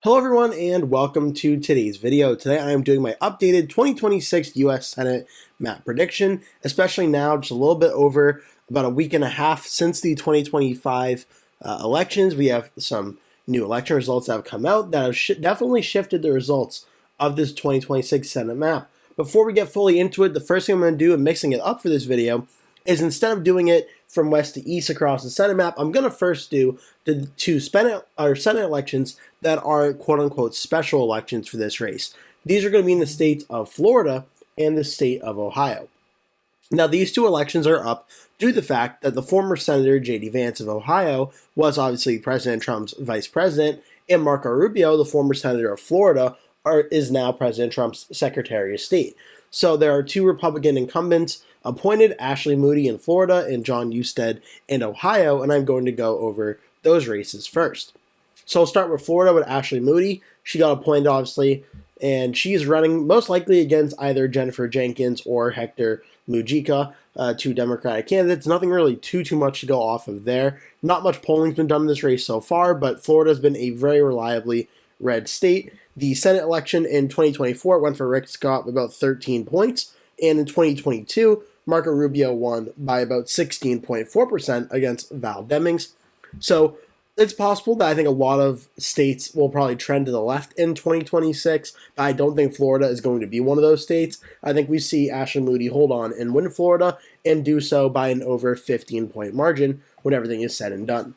Hello everyone and welcome to today's video. Today I am doing my updated 2026 US Senate map prediction, especially now just a little bit over about a week and a half since the 2025 elections. We have some new election results that have come out that have definitely shifted the results of this 2026 Senate map. Before we get fully into it, the first thing I'm going to do in mixing it up for this video is instead of doing it from west to east across the Senate map, I'm going to first do the two Senate elections that are quote-unquote special elections for this race. These are going to be in the states of Florida and the state of Ohio. Now, these two elections are up due to the fact that the former Senator J.D. Vance of Ohio was obviously President Trump's vice president, and Marco Rubio, the former Senator of Florida, is now President Trump's Secretary of State. So there are two Republican incumbents appointed, Ashley Moody in Florida and Jon Husted in Ohio, and I'm going to go over those races first. So I'll start with Florida with Ashley Moody. She got appointed, obviously, and she's running most likely against either Jennifer Jenkins or Hector Mujica, two Democratic candidates. Nothing really too much to go off of there. Not much polling's been done in this race so far, but Florida's been a very reliably red state. The Senate election in 2024 went for Rick Scott with about 13 points, and in 2022, Marco Rubio won by about 16.4% against Val Demings. So it's possible that I think a lot of states will probably trend to the left in 2026, but I don't think Florida is going to be one of those states. I think we see Ashley Moody hold on and win Florida and do so by an over 15-point margin when everything is said and done.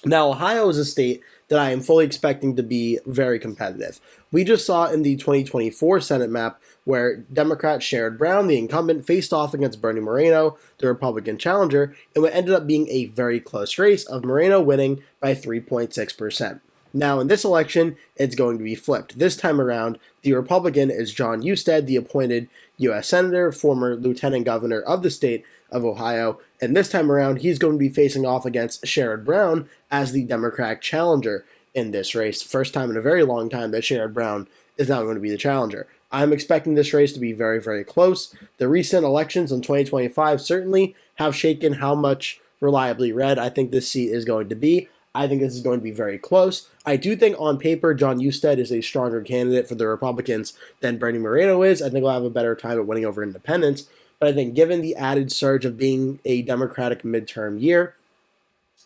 Now, Ohio is a state that I am fully expecting to be very competitive. We just saw in the 2024 Senate map where Democrat Sherrod Brown, the incumbent, faced off against Bernie Moreno, the Republican challenger, and what ended up being a very close race of Moreno winning by 3.6%. Now, in this election, it's going to be flipped. This time around, the Republican is Jon Husted, the appointed U.S. Senator, former Lieutenant Governor of the state of Ohio, and this time around, he's going to be facing off against Sherrod Brown as the Democratic challenger in this race. First time in a very long time that Sherrod Brown is now going to be the challenger. I'm expecting this race to be very, very close. The recent elections in 2025 certainly have shaken how much reliably red I think this seat is going to be. I think this is going to be very close. I do think on paper Jon Husted is a stronger candidate for the Republicans than Bernie Moreno is. I think he'll have a better time at winning over independents. But I think given the added surge of being a Democratic midterm year,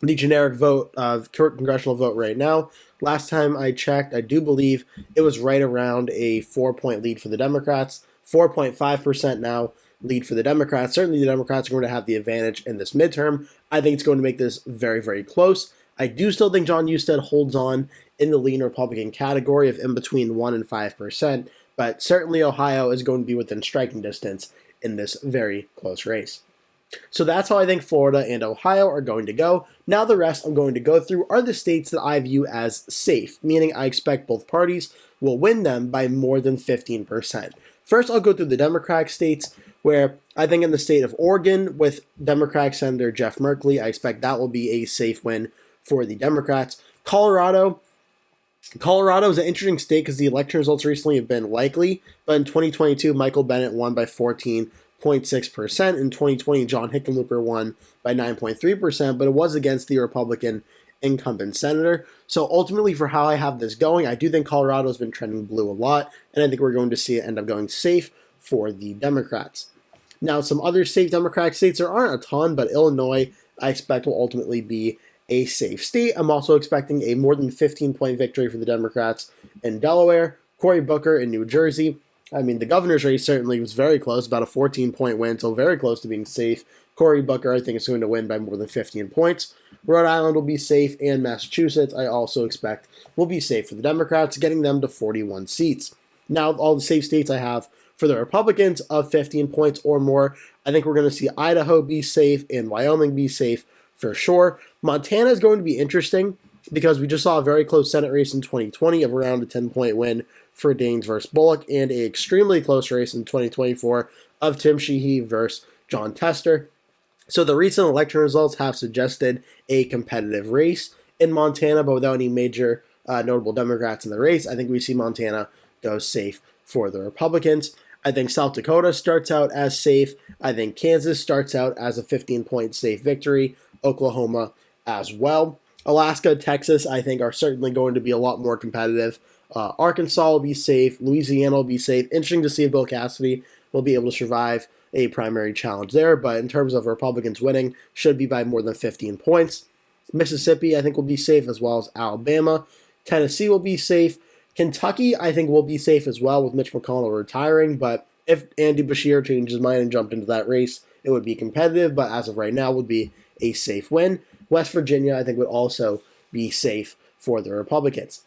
the generic vote of congressional vote right now, last time I checked, I do believe it was right around a 4-point lead for the Democrats. 4.5% now lead for the Democrats. Certainly the Democrats are going to have the advantage in this midterm. I think it's going to make this very, very close. I do still think Jon Husted holds on in the lean Republican category of in between 1% and 5%, but certainly Ohio is going to be within striking distance in this very close race. So that's how I think Florida and Ohio are going to go. Now the rest I'm going to go through are the states that I view as safe, meaning I expect both parties will win them by more than 15%. First, I'll go through the Democratic states, where I think in the state of Oregon with Democratic Senator Jeff Merkley, I expect that will be a safe win for the Democrats. Colorado is an interesting state because the election results recently have been likely, but in 2022, Michael Bennet won by 14.6%. In 2020, John Hickenlooper won by 9.3%, but it was against the Republican incumbent senator. So ultimately, for how I have this going, I do think Colorado has been trending blue a lot, and I think we're going to see it end up going safe for the Democrats. Now, some other safe Democratic states, there aren't a ton, but Illinois, I expect, will ultimately be a safe state. I'm also expecting a more than 15-point victory for the Democrats in Delaware. Cory Booker in New Jersey. I mean, the governor's race certainly was very close, about a 14-point win, so very close to being safe. Cory Booker, I think, is going to win by more than 15 points. Rhode Island will be safe, and Massachusetts, I also expect, will be safe for the Democrats, getting them to 41 seats. Now, all the safe states I have for the Republicans of 15 points or more, I think we're going to see Idaho be safe and Wyoming be safe for sure. Montana is going to be interesting because we just saw a very close Senate race in 2020 of around a 10-point win for Daines versus Bullock, and an extremely close race in 2024 of Tim Sheehy versus John Tester. So the recent election results have suggested a competitive race in Montana, but without any major notable Democrats in the race. I think we see Montana go safe for the Republicans. I think South Dakota starts out as safe. I think Kansas starts out as a 15-point safe victory. Oklahoma as well. Alaska, Texas, I think are certainly going to be a lot more competitive. Arkansas will be safe. Louisiana will be safe. Interesting to see if Bill Cassidy will be able to survive a primary challenge there, but in terms of Republicans winning, should be by more than 15 points. Mississippi, I think, will be safe, as well as Alabama. Tennessee will be safe. Kentucky, I think, will be safe as well with Mitch McConnell retiring, but if Andy Beshear changed his mind and jumped into that race, it would be competitive, but as of right now, would be a safe win. West Virginia, I think, would also be safe for the Republicans.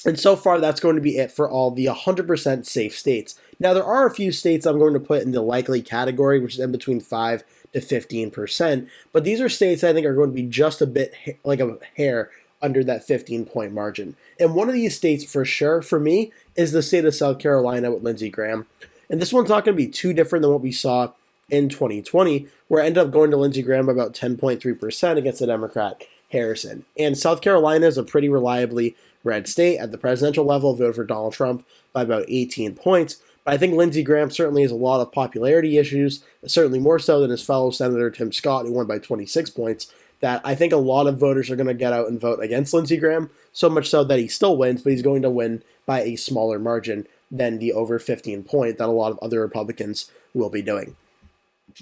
And so far, that's going to be it for all the 100% safe states. Now, there are a few states I'm going to put in the likely category, which is in between 5 to 15%. But these are states I think are going to be just a bit like a hair under that 15-point margin. And one of these states for sure, for me, is the state of South Carolina with Lindsey Graham. And this one's not going to be too different than what we saw in 2020, where I ended up going to Lindsey Graham by about 10.3% against the Democrat Harrison. And South Carolina is a pretty reliably red state. At the presidential level, voted for Donald Trump by about 18 points. But I think Lindsey Graham certainly has a lot of popularity issues, certainly more so than his fellow Senator Tim Scott, who won by 26 points, that I think a lot of voters are going to get out and vote against Lindsey Graham, so much so that he still wins, but he's going to win by a smaller margin than the over 15 point that a lot of other Republicans will be doing.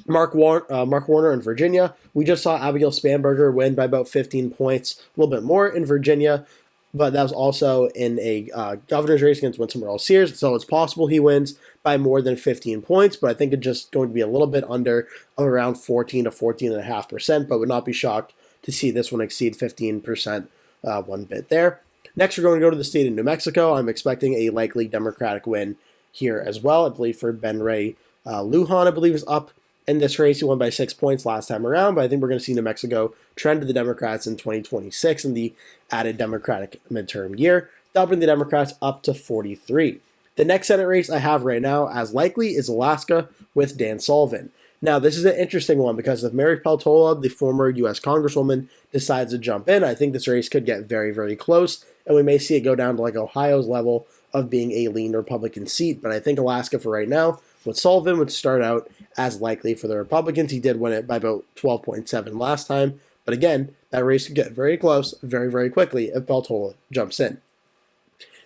Mark Warner in Virginia. We just saw Abigail Spanberger win by about 15 points, a little bit more in Virginia, but that was also in a governor's race against Winsome Earl-Sears, so it's possible he wins by more than 15 points, but I think it's just going to be a little bit under of around 14 to 14.5%, but would not be shocked to see this one exceed 15% one bit there. Next, we're going to go to the state of New Mexico. I'm expecting a likely Democratic win here as well. I believe for Ben Ray Lujan, I believe, is up in this race. He won by 6 points last time around, but I think we're going to see New Mexico trend to the Democrats in 2026 in the added Democratic midterm year. That'll bring the Democrats up to 43. The next Senate race I have right now as likely is Alaska with Dan Sullivan. Now, this is an interesting one because if Mary Peltola, the former U.S. Congresswoman, decides to jump in, I think this race could get very, very close, and we may see it go down to like Ohio's level of being a lean Republican seat. But I think Alaska for right now, with Sullivan, would start out as likely for the Republicans. He did win it by about 12.7 last time. But again, that race could get very close very, very quickly if Peltola jumps in.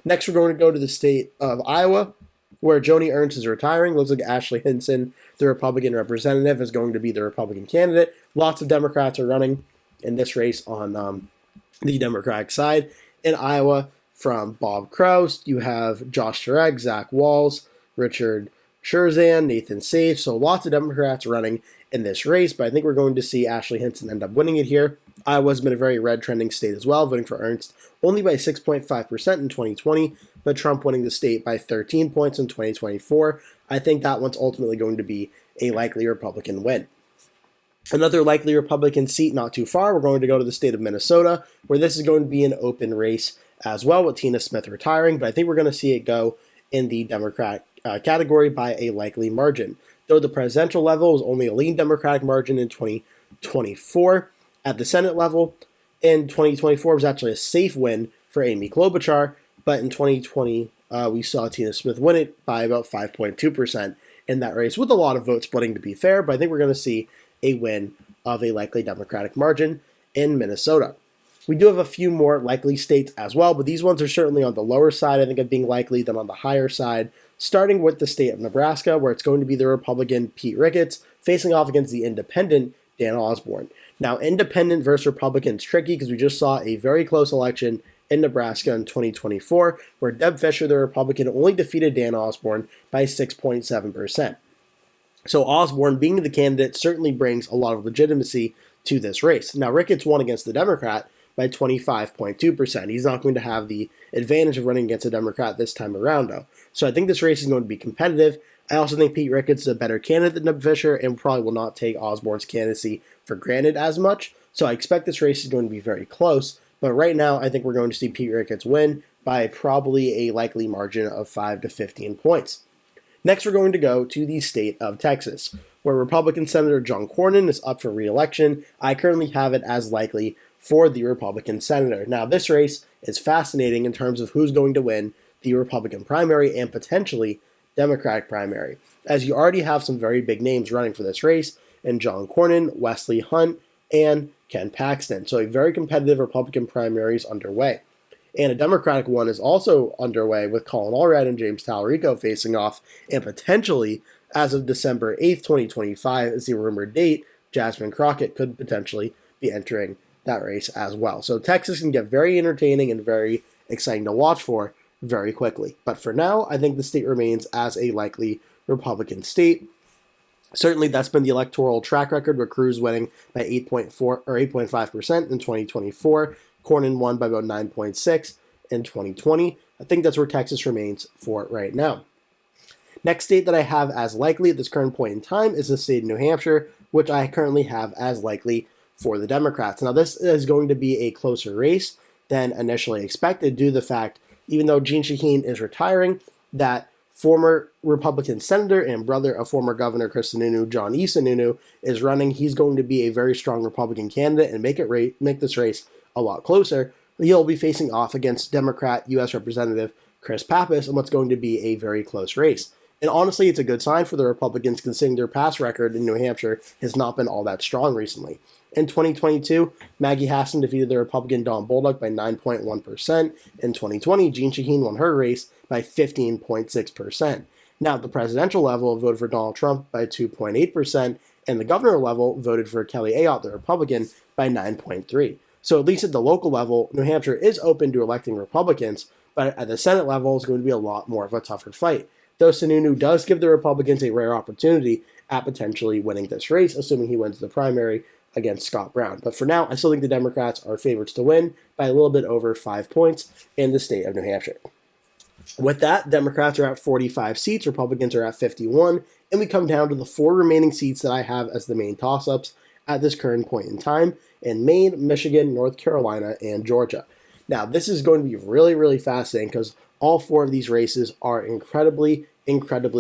Next, we're going to go to the state of Iowa, where Joni Ernst is retiring. Looks like Ashley Hinson, the Republican representative, is going to be the Republican candidate. Lots of Democrats are running in this race on the Democratic side. In Iowa, from Bob Kraus, you have Josh Turek, Zach Walz, Richard Schurzan, Nathan Sage. So lots of Democrats running in this race, but I think we're going to see Ashley Hinson end up winning it here. Iowa's been a very red trending state as well, voting for Ernst only by 6.5% in 2020, but Trump winning the state by 13 points in 2024. I think that one's ultimately going to be a likely Republican win. Another likely Republican seat not too far, we're going to go to the state of Minnesota, where this is going to be an open race as well with Tina Smith retiring, but I think we're going to see it go in the Democrat category by a likely margin. Though the presidential level was only a lean Democratic margin in 2024, at the Senate level in 2024 was actually a safe win for Amy Klobuchar, but in 2020 we saw Tina Smith win it by about 5.2% in that race, with a lot of vote splitting to be fair, but I think we're going to see a win of a likely Democratic margin in Minnesota. We do have a few more likely states as well, but these ones are certainly on the lower side, I think, of being likely than on the higher side, starting with the state of Nebraska, where it's going to be the Republican Pete Ricketts facing off against the independent Dan Osborne. Now, independent versus Republican is tricky because we just saw a very close election in Nebraska in 2024, where Deb Fischer, the Republican, only defeated Dan Osborne by 6.7%. So Osborne, being the candidate, certainly brings a lot of legitimacy to this race. Now, Ricketts won against the Democrat by 25.2%. He's not going to have the advantage of running against a Democrat this time around, though. So I think this race is going to be competitive. I also think Pete Ricketts is a better candidate than Deb Fischer and probably will not take Osborne's candidacy for granted as much. So I expect this race is going to be very close. But right now, I think we're going to see Pete Ricketts win by probably a likely margin of 5 to 15 points. Next, we're going to go to the state of Texas, where Republican Senator John Cornyn is up for re-election. I currently have it as likely for the Republican senator. Now, this race is fascinating in terms of who's going to win the Republican primary and potentially Democratic primary, as you already have some very big names running for this race in John Cornyn, Wesley Hunt, and Ken Paxton. So a very competitive Republican primary is underway. And a Democratic one is also underway with Colin Allred and James Talarico facing off, and potentially, as of December 8th, 2025, is the rumored date, Jasmine Crockett could potentially be entering that race as well. So Texas can get very entertaining and very exciting to watch for very quickly. But for now, I think the state remains as a likely Republican state. Certainly, that's been the electoral track record, with Cruz winning by 8.4 or 8.5% in 2024. Cornyn won by about 9.6 in 2020. I think that's where Texas remains for right now. Next state that I have as likely at this current point in time is the state of New Hampshire, which I currently have as likely for the Democrats. Now, this is going to be a closer race than initially expected due to the fact, even though Jeanne Shaheen is retiring, that former Republican senator and brother of former Governor Chris Sununu, John E. Sununu, is running. He's going to be a very strong Republican candidate and make this race a lot closer. He'll be facing off against Democrat U.S. Representative Chris Pappas in what's going to be a very close race. And honestly, it's a good sign for the Republicans, considering their past record in New Hampshire has not been all that strong recently. In 2022, Maggie Hassan defeated the Republican Don Bolduc by 9.1%. In 2020, Jeanne Shaheen won her race by 15.6%. Now, at the presidential level, voted for Donald Trump by 2.8%, and the governor level voted for Kelly Ayotte, the Republican, by 9.3%. So at least at the local level, New Hampshire is open to electing Republicans, but at the Senate level, it's going to be a lot more of a tougher fight. Though Sununu does give the Republicans a rare opportunity at potentially winning this race, assuming he wins the primary against Scott Brown. But for now, I still think the Democrats are favorites to win by a little bit over 5 points in the state of New Hampshire. With that, Democrats are at 45 seats, Republicans are at 51, and we come down to the 4 remaining seats that I have as the main toss-ups at this current point in time in Maine, Michigan, North Carolina, and Georgia. Now, this is going to be really, really fascinating because all 4 of these races are incredibly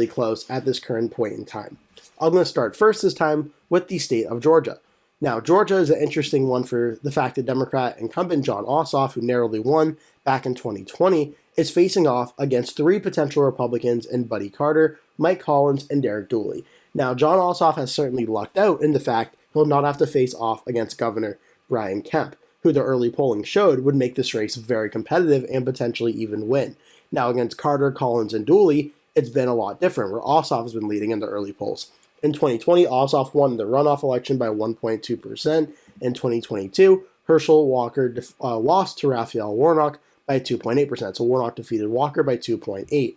close at this current point in time. I'm going to start first this time with the state of Georgia. Now, Georgia is an interesting one for the fact that Democrat incumbent Jon Ossoff, who narrowly won back in 2020, is facing off against 3 potential Republicans in Buddy Carter, Mike Collins, and Derek Dooley. Now, Jon Ossoff has certainly lucked out in the fact he'll not have to face off against Governor Brian Kemp, who the early polling showed would make this race very competitive and potentially even win. Now, against Carter, Collins, and Dooley, it's been a lot different, where Ossoff has been leading in the early polls. In 2020, Ossoff won the runoff election by 1.2%. In 2022, Herschel Walker lost to Raphael Warnock by 2.8%. So Warnock defeated Walker by 2.8%.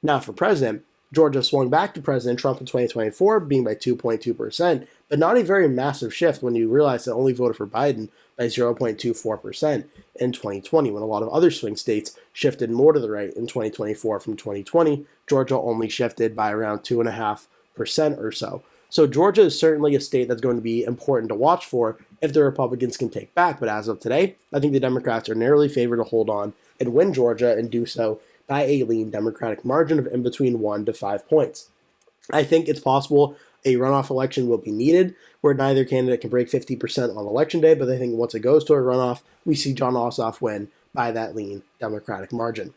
Now for president, Georgia swung back to President Trump in 2024, being by 2.2%, but not a very massive shift when you realize that only voted for Biden by 0.24% in 2020, when a lot of other swing states shifted more to the right in 2024 from 2020. Georgia only shifted by around 2.5% or so. So Georgia is certainly a state that's going to be important to watch for if the Republicans can take back. But as of today, I think the Democrats are narrowly favored to hold on and win Georgia and do so by a lean Democratic margin of in between 1 to 5 points. I think it's possible a runoff election will be needed, where neither candidate can break 50% on election day, but I think once it goes to a runoff, we see Jon Ossoff win by that lean Democratic margin.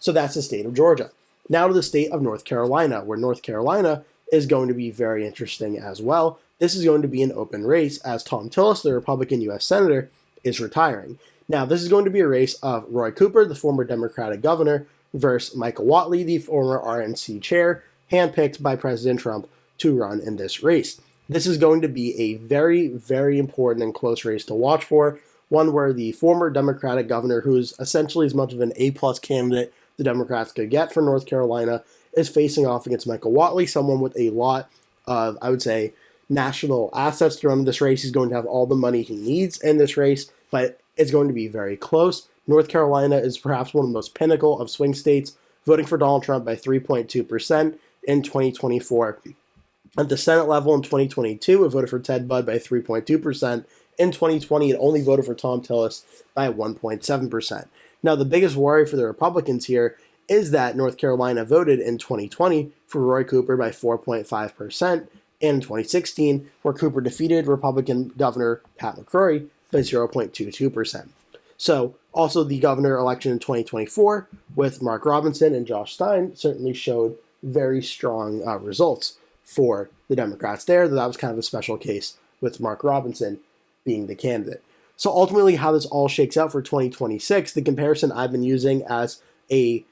So that's the state of Georgia. Now to the state of North Carolina, where North Carolina is going to be very interesting as well. This is going to be an open race as Tom Tillis, the Republican U.S. Senator, is retiring. Now, this is going to be a race of Roy Cooper, the former Democratic governor, versus Michael Whatley, the former RNC chair, handpicked by President Trump to run in this race. This is going to be a very, very important and close race to watch for, one where the former Democratic governor, who is essentially as much of an A-plus candidate the Democrats could get for North Carolina, is facing off against Michael Whatley, someone with a lot of, I would say, national assets to run this race. He's going to have all the money he needs in this race, but it's going to be very close. North Carolina is perhaps one of the most pinnacle of swing states, voting for Donald Trump by 3.2% in 2024. At the Senate level in 2022, it voted for Ted Budd by 3.2%. In 2020, it only voted for Tom Tillis by 1.7%. Now, the biggest worry for the Republicans here is that North Carolina voted in 2020 for Roy Cooper by 4.5%, and in 2016, where Cooper defeated Republican Governor Pat McCrory by 0.22%. So, also the governor election in 2024 with Mark Robinson and Josh Stein certainly showed very strong results for the Democrats there. That was kind of a special case with Mark Robinson being the candidate. So ultimately, how this all shakes out for 2026, the comparison I've been using as a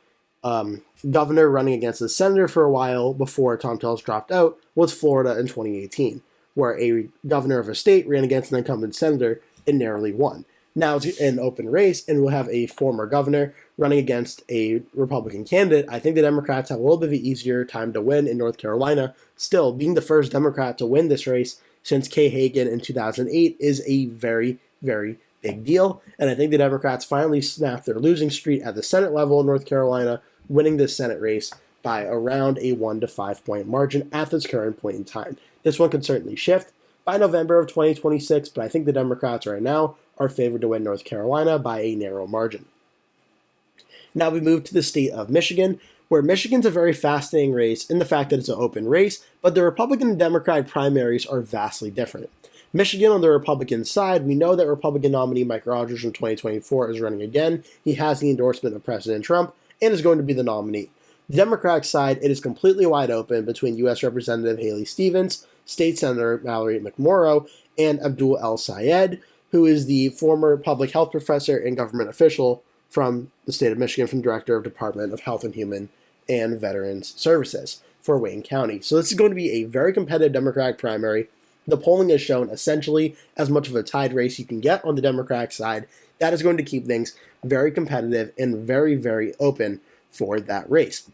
governor running against a senator for a while before Tom Tillis dropped out was Florida in 2018, where a governor of a state ran against an incumbent senator and narrowly won. Now it's an open race, and we'll have a former governor running against a Republican candidate. I think the Democrats have a little bit of an easier time to win in North Carolina. Still, being the first Democrat to win this race since Kay Hagan in 2008 is a very, very big deal. And I think the Democrats finally snapped their losing streak at the Senate level in North Carolina, winning this Senate race by around a 1 to 5 point margin at this current point in time. This one could certainly shift by November of 2026, but I think the Democrats right now are favored to win North Carolina by a narrow margin. Now we move to the state of Michigan, where Michigan's a very fascinating race in the fact that it's an open race, but the Republican and Democratic primaries are vastly different. Michigan, on the Republican side, we know that Republican nominee Mike Rogers from 2024 is running again. He has the endorsement of President Trump and is going to be the nominee. The Democratic side, it is completely wide open between U.S. Representative Haley Stevens, State Senator Mallory McMorrow, and Abdul El Sayed, who is the former public health professor and government official from the state of Michigan, from Director of Department of Health and Human and Veterans Services for Wayne County. So this is going to be a very competitive Democratic primary. The polling has shown essentially as much of a tied race you can get on the Democratic side. That is going to keep things very competitive and very, very open for that race.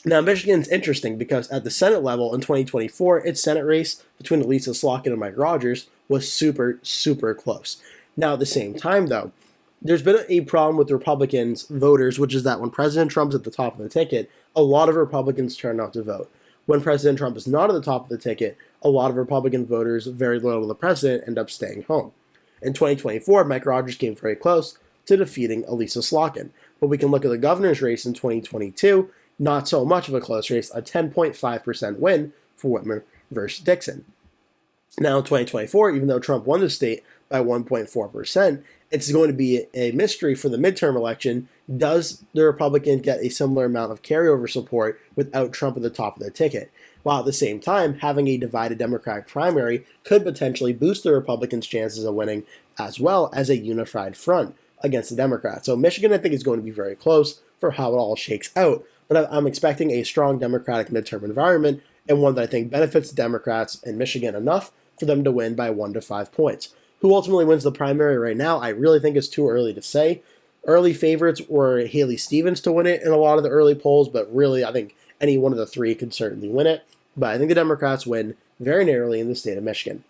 Now, Michigan's interesting because at the Senate level in 2024, its Senate race between Lisa Slotkin and Mike Rogers was super, super close. Now, at the same time, though, there's been a problem with Republicans voters, which is that when President Trump's at the top of the ticket, a lot of Republicans turn out to vote. When President Trump is not at the top of the ticket, a lot of Republican voters very loyal to the president end up staying home. In 2024, Mike Rogers came very close to defeating Lisa Slotkin. But we can look at the governor's race in 2022, not so much of a close race, a 10.5% win for Whitmer versus Dixon. Now in 2024, even though Trump won the state by 1.4%, it's going to be a mystery for the midterm election. Does the Republican get a similar amount of carryover support without Trump at the top of the ticket? While at the same time, having a divided Democratic primary could potentially boost the Republicans' chances of winning, as well as a unified front against the Democrats. So Michigan, I think, is going to be very close for how it all shakes out. But I'm expecting a strong Democratic midterm environment, and one that I think benefits the Democrats in Michigan enough for them to win by 1 to 5 points. Who ultimately wins the primary right now, I really think it's too early to say. Early favorites were Haley Stevens to win it in a lot of the early polls, but really I think any one of the three could certainly win it. But I think the Democrats win very narrowly in the state of Michigan.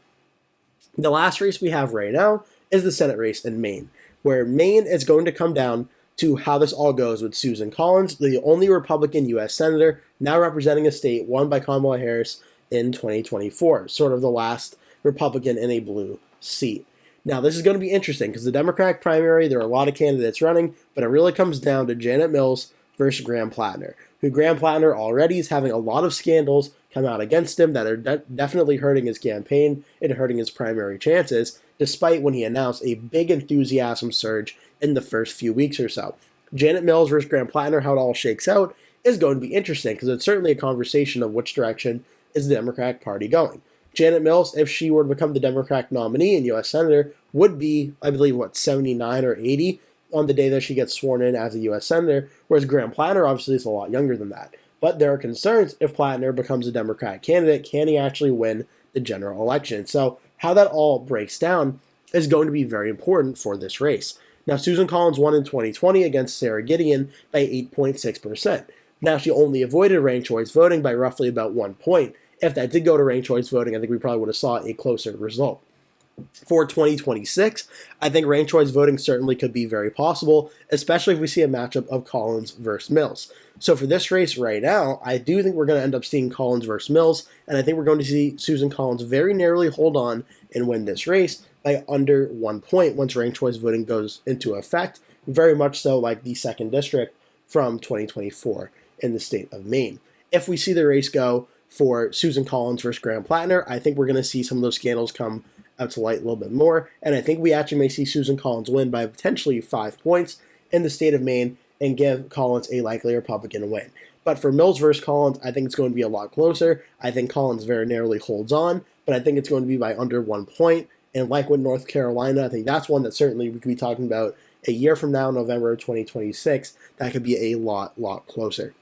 The last race we have right now is the Senate race in Maine, where Maine is going to come down to how this all goes with Susan Collins, the only Republican U.S. Senator now representing a state won by Kamala Harris in 2024, sort of the last Republican in a blue seat. Now, this is going to be interesting because the Democratic primary, there are a lot of candidates running, but it really comes down to Janet Mills versus Graham Plattner, who Graham Plattner already is having a lot of scandals come out against him that are definitely hurting his campaign and hurting his primary chances, despite when he announced a big enthusiasm surge in the first few weeks or so. Janet Mills versus Graham Plattner, how it all shakes out, is going to be interesting because it's certainly a conversation of which direction is the Democratic Party going. Janet Mills, if she were to become the Democratic nominee and U.S. Senator, would be, I believe, 79 or 80 on the day that she gets sworn in as a U.S. Senator, whereas Graham Plattner obviously is a lot younger than that. But there are concerns if Plattner becomes a Democratic candidate, can he actually win the general election? So how that all breaks down is going to be very important for this race. Now, Susan Collins won in 2020 against Sarah Gideon by 8.6%. Now, she only avoided ranked choice voting by roughly about 1 point. If that did go to ranked choice voting, I think we probably would have saw a closer result. For 2026, I think ranked choice voting certainly could be very possible, especially if we see a matchup of Collins versus Mills. So for this race right now, I do think we're going to end up seeing Collins versus Mills, and I think we're going to see Susan Collins very narrowly hold on and win this race by under 1 point once ranked choice voting goes into effect, very much so like the 2nd District from 2024 in the state of Maine. If we see the race go for Susan Collins versus Graham Plattner, I think we're going to see some of those scandals come out to light a little bit more, and I think we actually may see Susan Collins win by potentially 5 points in the state of Maine and give Collins a likely Republican win. But for Mills versus Collins, I think it's going to be a lot closer. I think Collins very narrowly holds on, but I think it's going to be by under 1 point, And like with North Carolina, I think that's one that certainly we could be talking about a year from now, November of 2026. That could be a lot closer.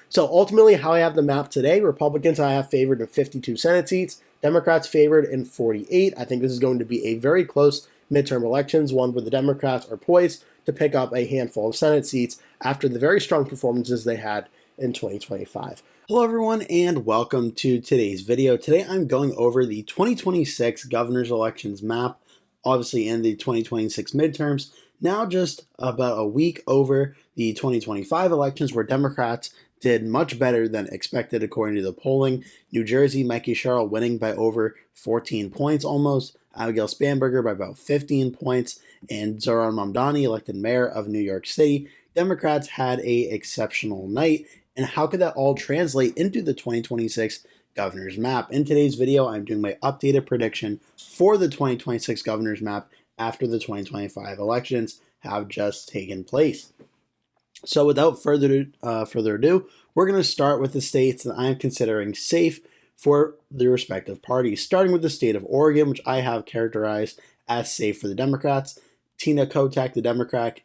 So ultimately, how I have the map today, Republicans I have favored in 52 Senate seats, Democrats favored in 48. I think this is going to be a very close midterm elections, one where the Democrats are poised to pick up a handful of Senate seats after the very strong performances they had in 2025. Hello everyone and welcome to today's video. Today I'm going over the 2026 governor's elections map, obviously in the 2026 midterms, now just about a week over the 2025 elections where Democrats did much better than expected according to the polling. New Jersey, Mikey Sherrill winning by over 14 points almost, Abigail Spanberger by about 15 points, and Zohran Mamdani elected mayor of New York City. Democrats had a exceptional night, and how could that all translate into the 2026 governor's map? In today's video, I'm doing my updated prediction for the 2026 governor's map after the 2025 elections have just taken place. So without further ado, we're going to start with the states that I'm considering safe for the respective parties, starting with the state of Oregon, which I have characterized as safe for the Democrats. Tina Kotek, the Democrat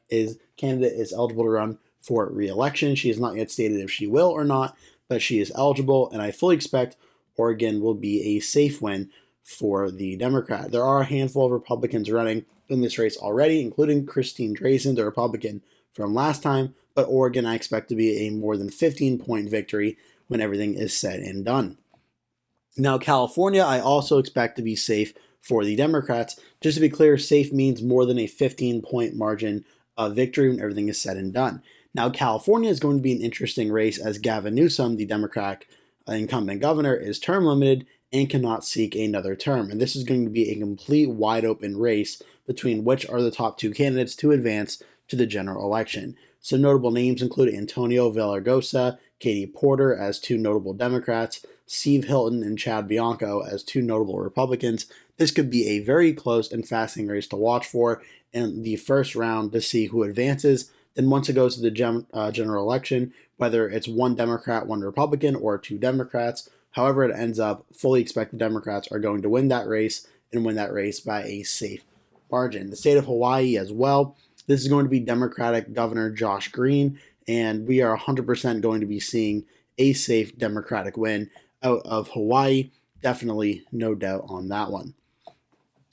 candidate, is eligible to run for re-election. She has not yet stated if she will or not, but she is eligible, and I fully expect Oregon will be a safe win for the Democrat. There are a handful of Republicans running in this race already, including Christine Drazan, the Republican from last time, but Oregon I expect to be a more than 15-point victory when everything is said and done. Now, California I also expect to be safe for the Democrats. Just to be clear, safe means more than a 15-point margin of victory when everything is said and done. Now, California is going to be an interesting race as Gavin Newsom, the Democratic incumbent governor, is term limited and cannot seek another term. And this is going to be a complete wide open race between which are the top two candidates to advance to the general election. So notable names include Antonio Villaraigosa, Katie Porter as two notable Democrats, Steve Hilton and Chad Bianco as two notable Republicans. This could be a very close and fascinating race to watch for in the first round to see who advances. Then once it goes to the general election, whether it's one Democrat, one Republican, or two Democrats, however it ends up, fully expect the Democrats are going to win that race and win that race by a safe margin. The state of Hawaii as well. This is going to be Democratic Governor Josh Green, and we are 100% going to be seeing a safe Democratic win out of Hawaii. Definitely no doubt on that one.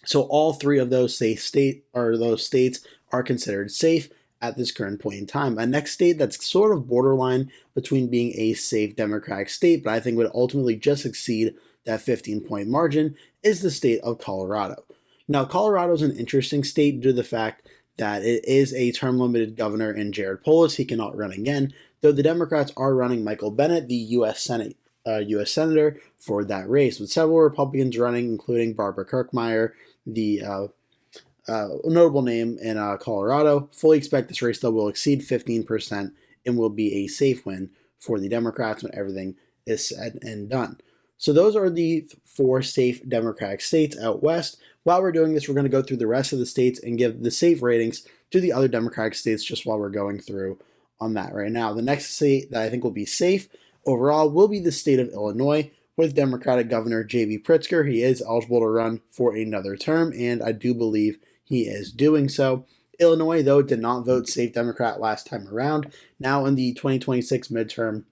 So all three of those states are considered safe at this current point in time. A next state that's sort of borderline between being a safe Democratic state, but I think would ultimately just exceed that 15-point margin, is the state of Colorado. Now, Colorado is an interesting state due to the fact that it is a term-limited governor in Jared Polis. He cannot run again, though the Democrats are running Michael Bennet, the U.S. Senator, for that race, with several Republicans running, including Barbara Kirkmeyer, the notable name in Colorado. Fully expect this race, though, will exceed 15% and will be a safe win for the Democrats when everything is said and done. So those are the four safe Democratic states out west. While we're doing this, we're going to go through the rest of the states and give the safe ratings to the other Democratic states just while we're going through on that right now. The next state that I think will be safe overall will be the state of Illinois with Democratic Governor J.B. Pritzker. He is eligible to run for another term, and I do believe he is doing so. Illinois, though, did not vote safe Democrat last time around. Now in the 2026 midterm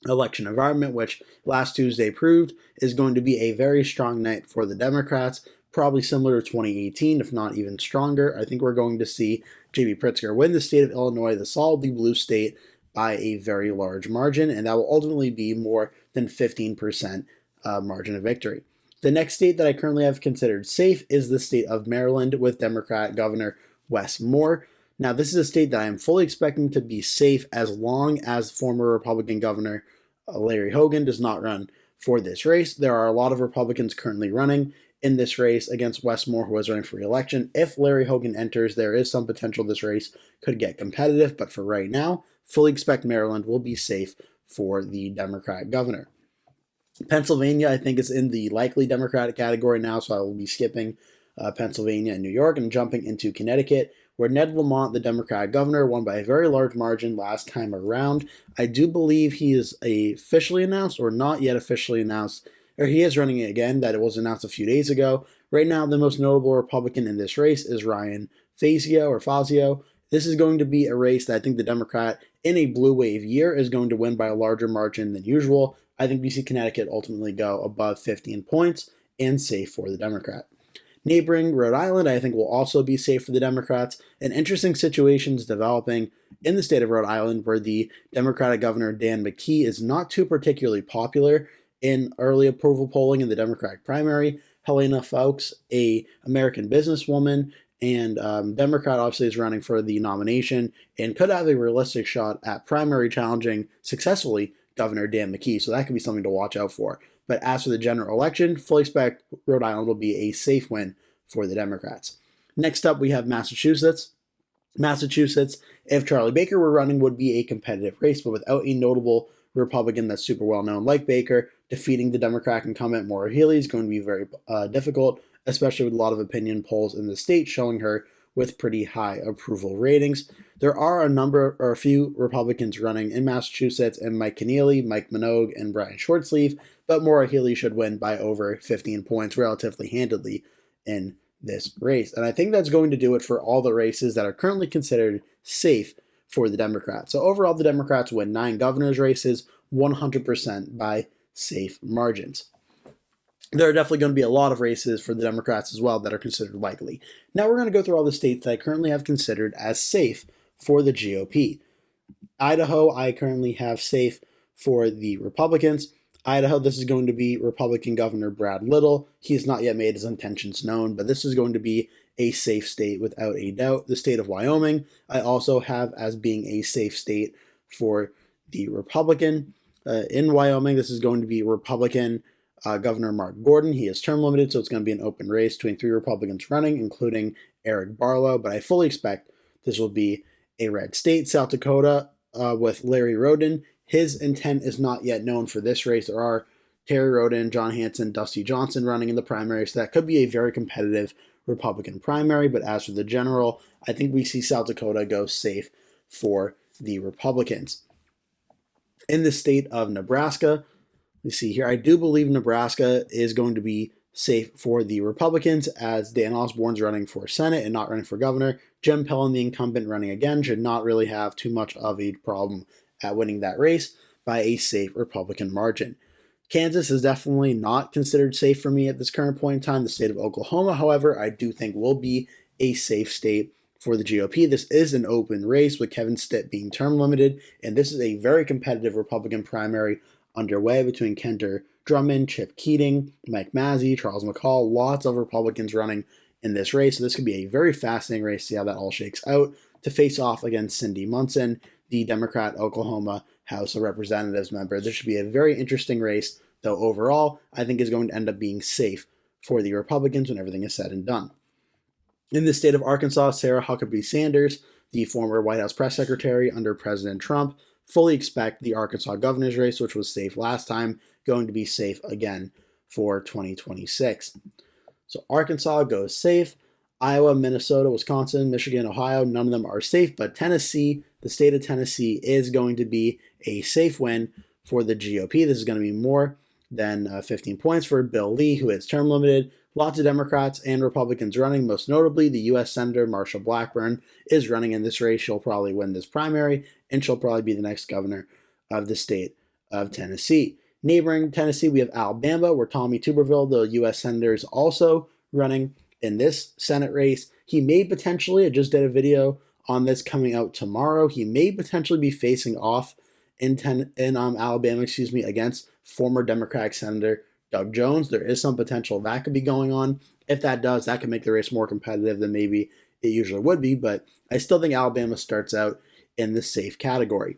election environment, which last Tuesday proved is going to be a very strong night for the Democrats, probably similar to 2018, if not even stronger. I think we're going to see J.B. Pritzker win the state of Illinois, the solidly blue state, by a very large margin, and that will ultimately be more than 15% margin of victory. The next state that I currently have considered safe is the state of Maryland with Democrat Governor Wes Moore. Now, this is a state that I am fully expecting to be safe as long as former Republican Governor Larry Hogan does not run for this race. There are a lot of Republicans currently running in this race against Wes Moore, who is running for re-election. If Larry Hogan enters, there is some potential this race could get competitive, but for right now, fully expect Maryland will be safe for the Democrat governor. Pennsylvania, I think, is in the likely Democratic category now, so I will be skipping Pennsylvania and New York and jumping into Connecticut, where Ned Lamont, the Democratic governor, won by a very large margin last time around. I do believe he is officially announced, or not yet officially announced, or he is running again, that it was announced a few days ago. Right now, the most notable Republican in this race is Ryan Fazio. This is going to be a race that I think the Democrat in a blue wave year is going to win by a larger margin than usual. I think we see Connecticut ultimately go above 15 points and safe for the Democrat. Neighboring Rhode Island, I think, will also be safe for the Democrats. An interesting situation is developing in the state of Rhode Island where the Democratic Governor Dan McKee is not too particularly popular in early approval polling in the Democratic primary. Helena Foulkes, a American businesswoman and Democrat, obviously is running for the nomination and could have a realistic shot at primary challenging successfully Governor Dan McKee. So that could be something to watch out for. But as for the general election, fully expect Rhode Island will be a safe win for the Democrats. Next up, we have Massachusetts. Massachusetts, if Charlie Baker were running, would be a competitive race, but without a notable Republican that's super well known like Baker, defeating the Democratic incumbent Maura Healey is going to be very difficult, especially with a lot of opinion polls in the state showing her with pretty high approval ratings. There are a few Republicans running in Massachusetts, and Mike Keneally, Mike Minogue, and Brian Shortsleeve, but Maura Healey should win by over 15 points relatively handedly in this race. And I think that's going to do it for all the races that are currently considered safe for the Democrats. So overall, the Democrats win 9 governor's races 100% by safe margins. There are definitely going to be a lot of races for the Democrats as well that are considered likely. Now we're going to go through all the states that I currently have considered as safe for the GOP. Idaho, I currently have safe for the Republicans. Idaho, this is going to be Republican Governor Brad Little. He has not yet made his intentions known, but this is going to be a safe state without a doubt. The state of Wyoming, I also have as being a safe state for the Republican. In Wyoming, this is going to be Republican Governor Mark Gordon. He is term limited, so it's going to be an open race between 3 Republicans running, including Eric Barlow, but I fully expect this will be a red state. South Dakota with Larry Roden. His intent is not yet known for this race. There are Terry Roden, John Hanson, Dusty Johnson running in the primary, so that could be a very competitive Republican primary. But as for the general, I think we see South Dakota go safe for the Republicans. In the state of Nebraska, we see here, I do believe Nebraska is going to be safe for the Republicans as Dan Osborne's running for Senate and not running for governor. Jim Pellin, the incumbent running again, should not really have too much of a problem at winning that race by a safe Republican margin. Kansas is definitely not considered safe for me at this current point in time. The state of Oklahoma, however, I do think will be a safe state for the GOP. This is an open race with Kevin Stitt being term limited, and this is a very competitive Republican primary underway between Kenter Drummond, Chip Keating, Mike Mazzei, Charles McCall, lots of Republicans running in this race. So this could be a very fascinating race to see how that all shakes out to face off against Cindy Munson, the Democrat Oklahoma House of Representatives member. This should be a very interesting race, though overall, I think is going to end up being safe for the Republicans when everything is said and done. In the state of Arkansas, Sarah Huckabee Sanders, the former White House press secretary under President Trump, fully expect the Arkansas governor's race, which was safe last time, going to be safe again for 2026. So Arkansas goes safe. Iowa, Minnesota, Wisconsin, Michigan, Ohio, none of them are safe, but Tennessee, the state of Tennessee, is going to be a safe win for the GOP. This is going to be more than 15 points for Bill Lee, who is term limited. Lots of Democrats and Republicans running, most notably the U.S. Senator Marsha Blackburn is running in this race. She'll probably win this primary, and she'll probably be the next governor of the state of Tennessee. Neighboring Tennessee, we have Alabama, where Tommy Tuberville, the U.S. Senator, is also running in this Senate race. He may potentially, I just did a video on this coming out tomorrow, he may potentially be facing off in Alabama, against former Democratic Senator Doug Jones. There is some potential that could be going on. If that does, that could make the race more competitive than maybe it usually would be, but I still think Alabama starts out in the safe category.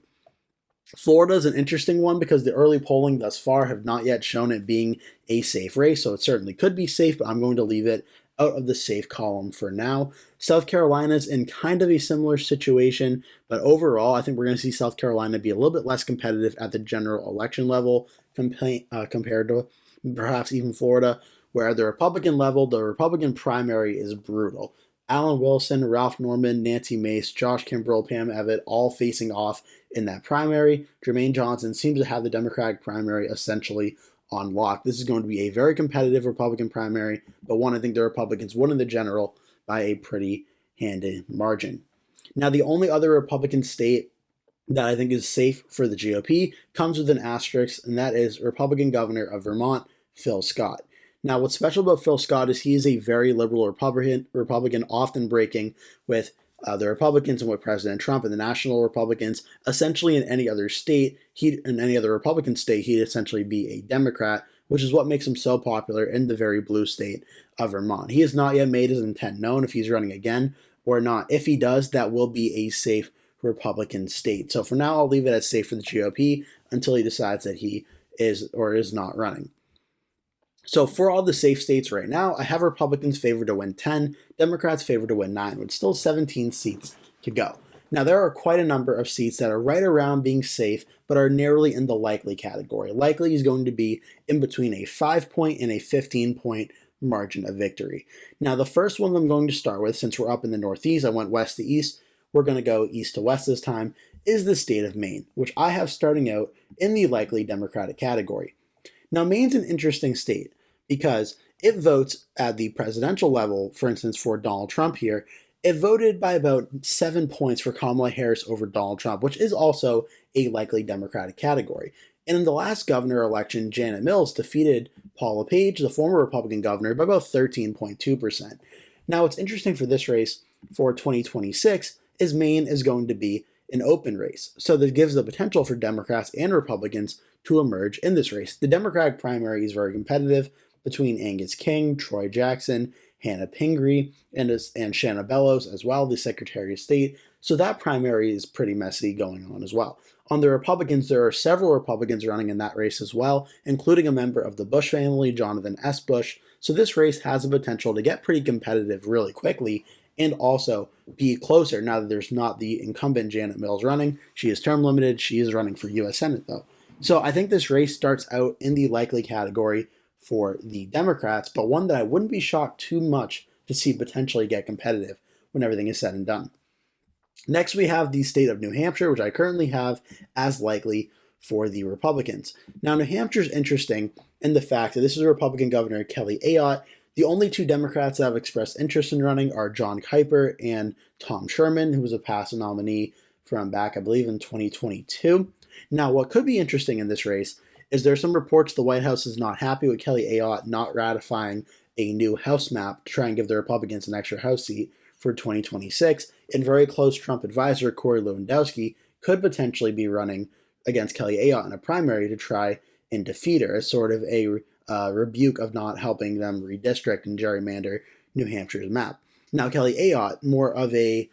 Florida is an interesting one because the early polling thus far have not yet shown it being a safe race, so it certainly could be safe, but I'm going to leave it out of the safe column for now. South Carolina is in kind of a similar situation, but overall, I think we're going to see South Carolina be a little bit less competitive at the general election level compared to perhaps even Florida, where at the Republican level, the Republican primary is brutal. Alan Wilson, Ralph Norman, Nancy Mace, Josh Kimbrell, Pam Evitt, all facing off in that primary. Jermaine Johnson seems to have the Democratic primary essentially on lock. This is going to be a very competitive Republican primary, but one I think the Republicans won in the general by a pretty handy margin. Now, the only other Republican state that I think is safe for the GOP comes with an asterisk, and that is Republican governor of Vermont, Phil Scott. Now, what's special about Phil Scott is he is a very liberal Republican, often breaking with the Republicans and with President Trump and the national Republicans. Essentially, in any other state, in any other Republican state, he'd essentially be a Democrat, which is what makes him so popular in the very blue state of Vermont. He has not yet made his intent known if he's running again or not. If he does, that will be a safe Republican state. So for now, I'll leave it as safe for the GOP until he decides that he is or is not running. So for all the safe states right now, I have Republicans favored to win 10, Democrats favored to win 9, with still 17 seats to go. Now, there are quite a number of seats that are right around being safe, but are narrowly in the likely category. Likely is going to be in between a 5-point and a 15-point margin of victory. Now, the first one I'm going to start with, since we're up in the Northeast, I went west to east, we're going to go east to west this time, is the state of Maine, which I have starting out in the likely Democratic category. Now, Maine's an interesting state because it votes at the presidential level, for instance, for Donald Trump here. It voted by about 7 points for Kamala Harris over Donald Trump, which is also a likely Democratic category. And in the last governor election, Janet Mills defeated Paul LePage, the former Republican governor, by about 13.2%. Now, what's interesting for this race for 2026 is Maine is going to be an open race. So that gives the potential for Democrats and Republicans to emerge in this race. The Democratic primary is very competitive between Angus King, Troy Jackson, Hannah Pingree, and Shanna Bellows as well, the Secretary of State. So that primary is pretty messy going on as well. On the Republicans, there are several Republicans running in that race as well, including a member of the Bush family, Jonathan S. Bush. So this race has the potential to get pretty competitive really quickly and also be closer now that there's not the incumbent Janet Mills running. She is term limited. She is running for U.S. Senate, though. So I think this race starts out in the likely category for the Democrats, but one that I wouldn't be shocked too much to see potentially get competitive when everything is said and done. Next, we have the state of New Hampshire, which I currently have as likely for the Republicans. Now, New Hampshire is interesting in the fact that this is Republican Governor Kelly Ayotte. The only two Democrats that have expressed interest in running are John Kuiper and Tom Sherman, who was a past nominee from back, I believe, in 2022. Now, what could be interesting in this race is there's some reports the White House is not happy with Kelly Ayotte not ratifying a new House map to try and give the Republicans an extra House seat for 2026. And very close Trump advisor Corey Lewandowski could potentially be running against Kelly Ayotte in a primary to try and defeat her as sort of a rebuke of not helping them redistrict and gerrymander New Hampshire's map. Now, Kelly Ayotte, more of a,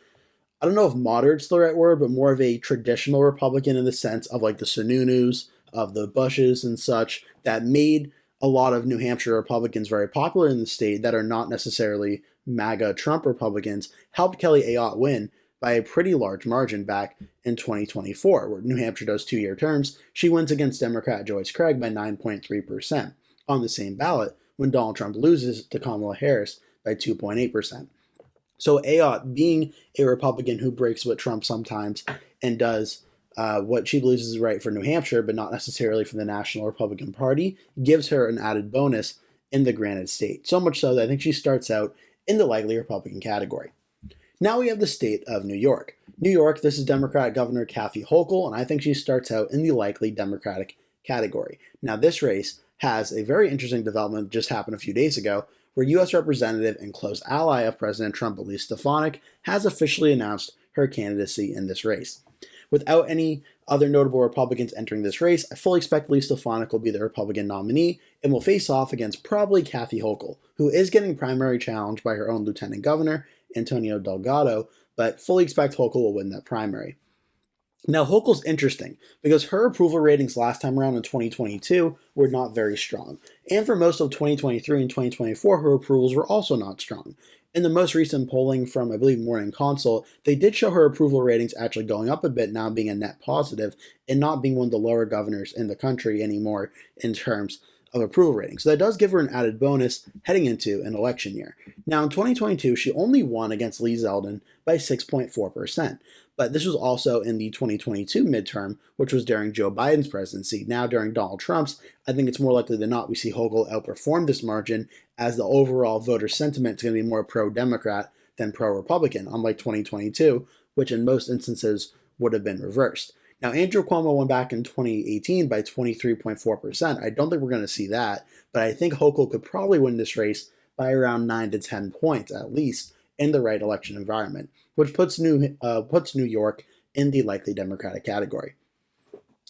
I don't know if moderate's the right word, but more of a traditional Republican in the sense of like the Sununus, of the Bushes and such, that made a lot of New Hampshire Republicans very popular in the state that are not necessarily MAGA Trump Republicans, helped Kelly Ayotte win by a pretty large margin back in 2024, where New Hampshire does 2-year terms. She wins against Democrat Joyce Craig by 9.3% on the same ballot when Donald Trump loses to Kamala Harris by 2.8%. So Ayotte, being a Republican who breaks with Trump sometimes and does what she believes is right for New Hampshire, but not necessarily for the National Republican Party, gives her an added bonus in the granted state. So much so that I think she starts out in the likely Republican category. Now we have the state of New York. New York, this is Democratic Governor Kathy Hochul, and I think she starts out in the likely Democratic category. Now this race has a very interesting development that just happened a few days ago, where U.S. Representative and close ally of President Trump, Elise Stefanik, has officially announced her candidacy in this race. Without any other notable Republicans entering this race, I fully expect Elise Stefanik will be the Republican nominee and will face off against probably Kathy Hochul, who is getting primary challenged by her own lieutenant governor, Antonio Delgado, but fully expect Hochul will win that primary. Now, Hochul's interesting because her approval ratings last time around in 2022 were not very strong. And for most of 2023 and 2024, her approvals were also not strong. In the most recent polling from, I believe, Morning Consult, they did show her approval ratings actually going up a bit, now being a net positive and not being one of the lower governors in the country anymore in terms of approval rating. So that does give her an added bonus heading into an election year. Now in 2022, she only won against Lee Zeldin by 6.4%. But this was also in the 2022 midterm, which was during Joe Biden's presidency. Now during Donald Trump's, I think it's more likely than not we see Hochul outperform this margin, as the overall voter sentiment is going to be more pro-Democrat than pro-Republican, unlike 2022, which in most instances would have been reversed. Now, Andrew Cuomo won back in 2018 by 23.4%. I don't think we're going to see that, but I think Hochul could probably win this race by around 9 to 10 points at least in the right election environment, which puts New York in the likely Democratic category.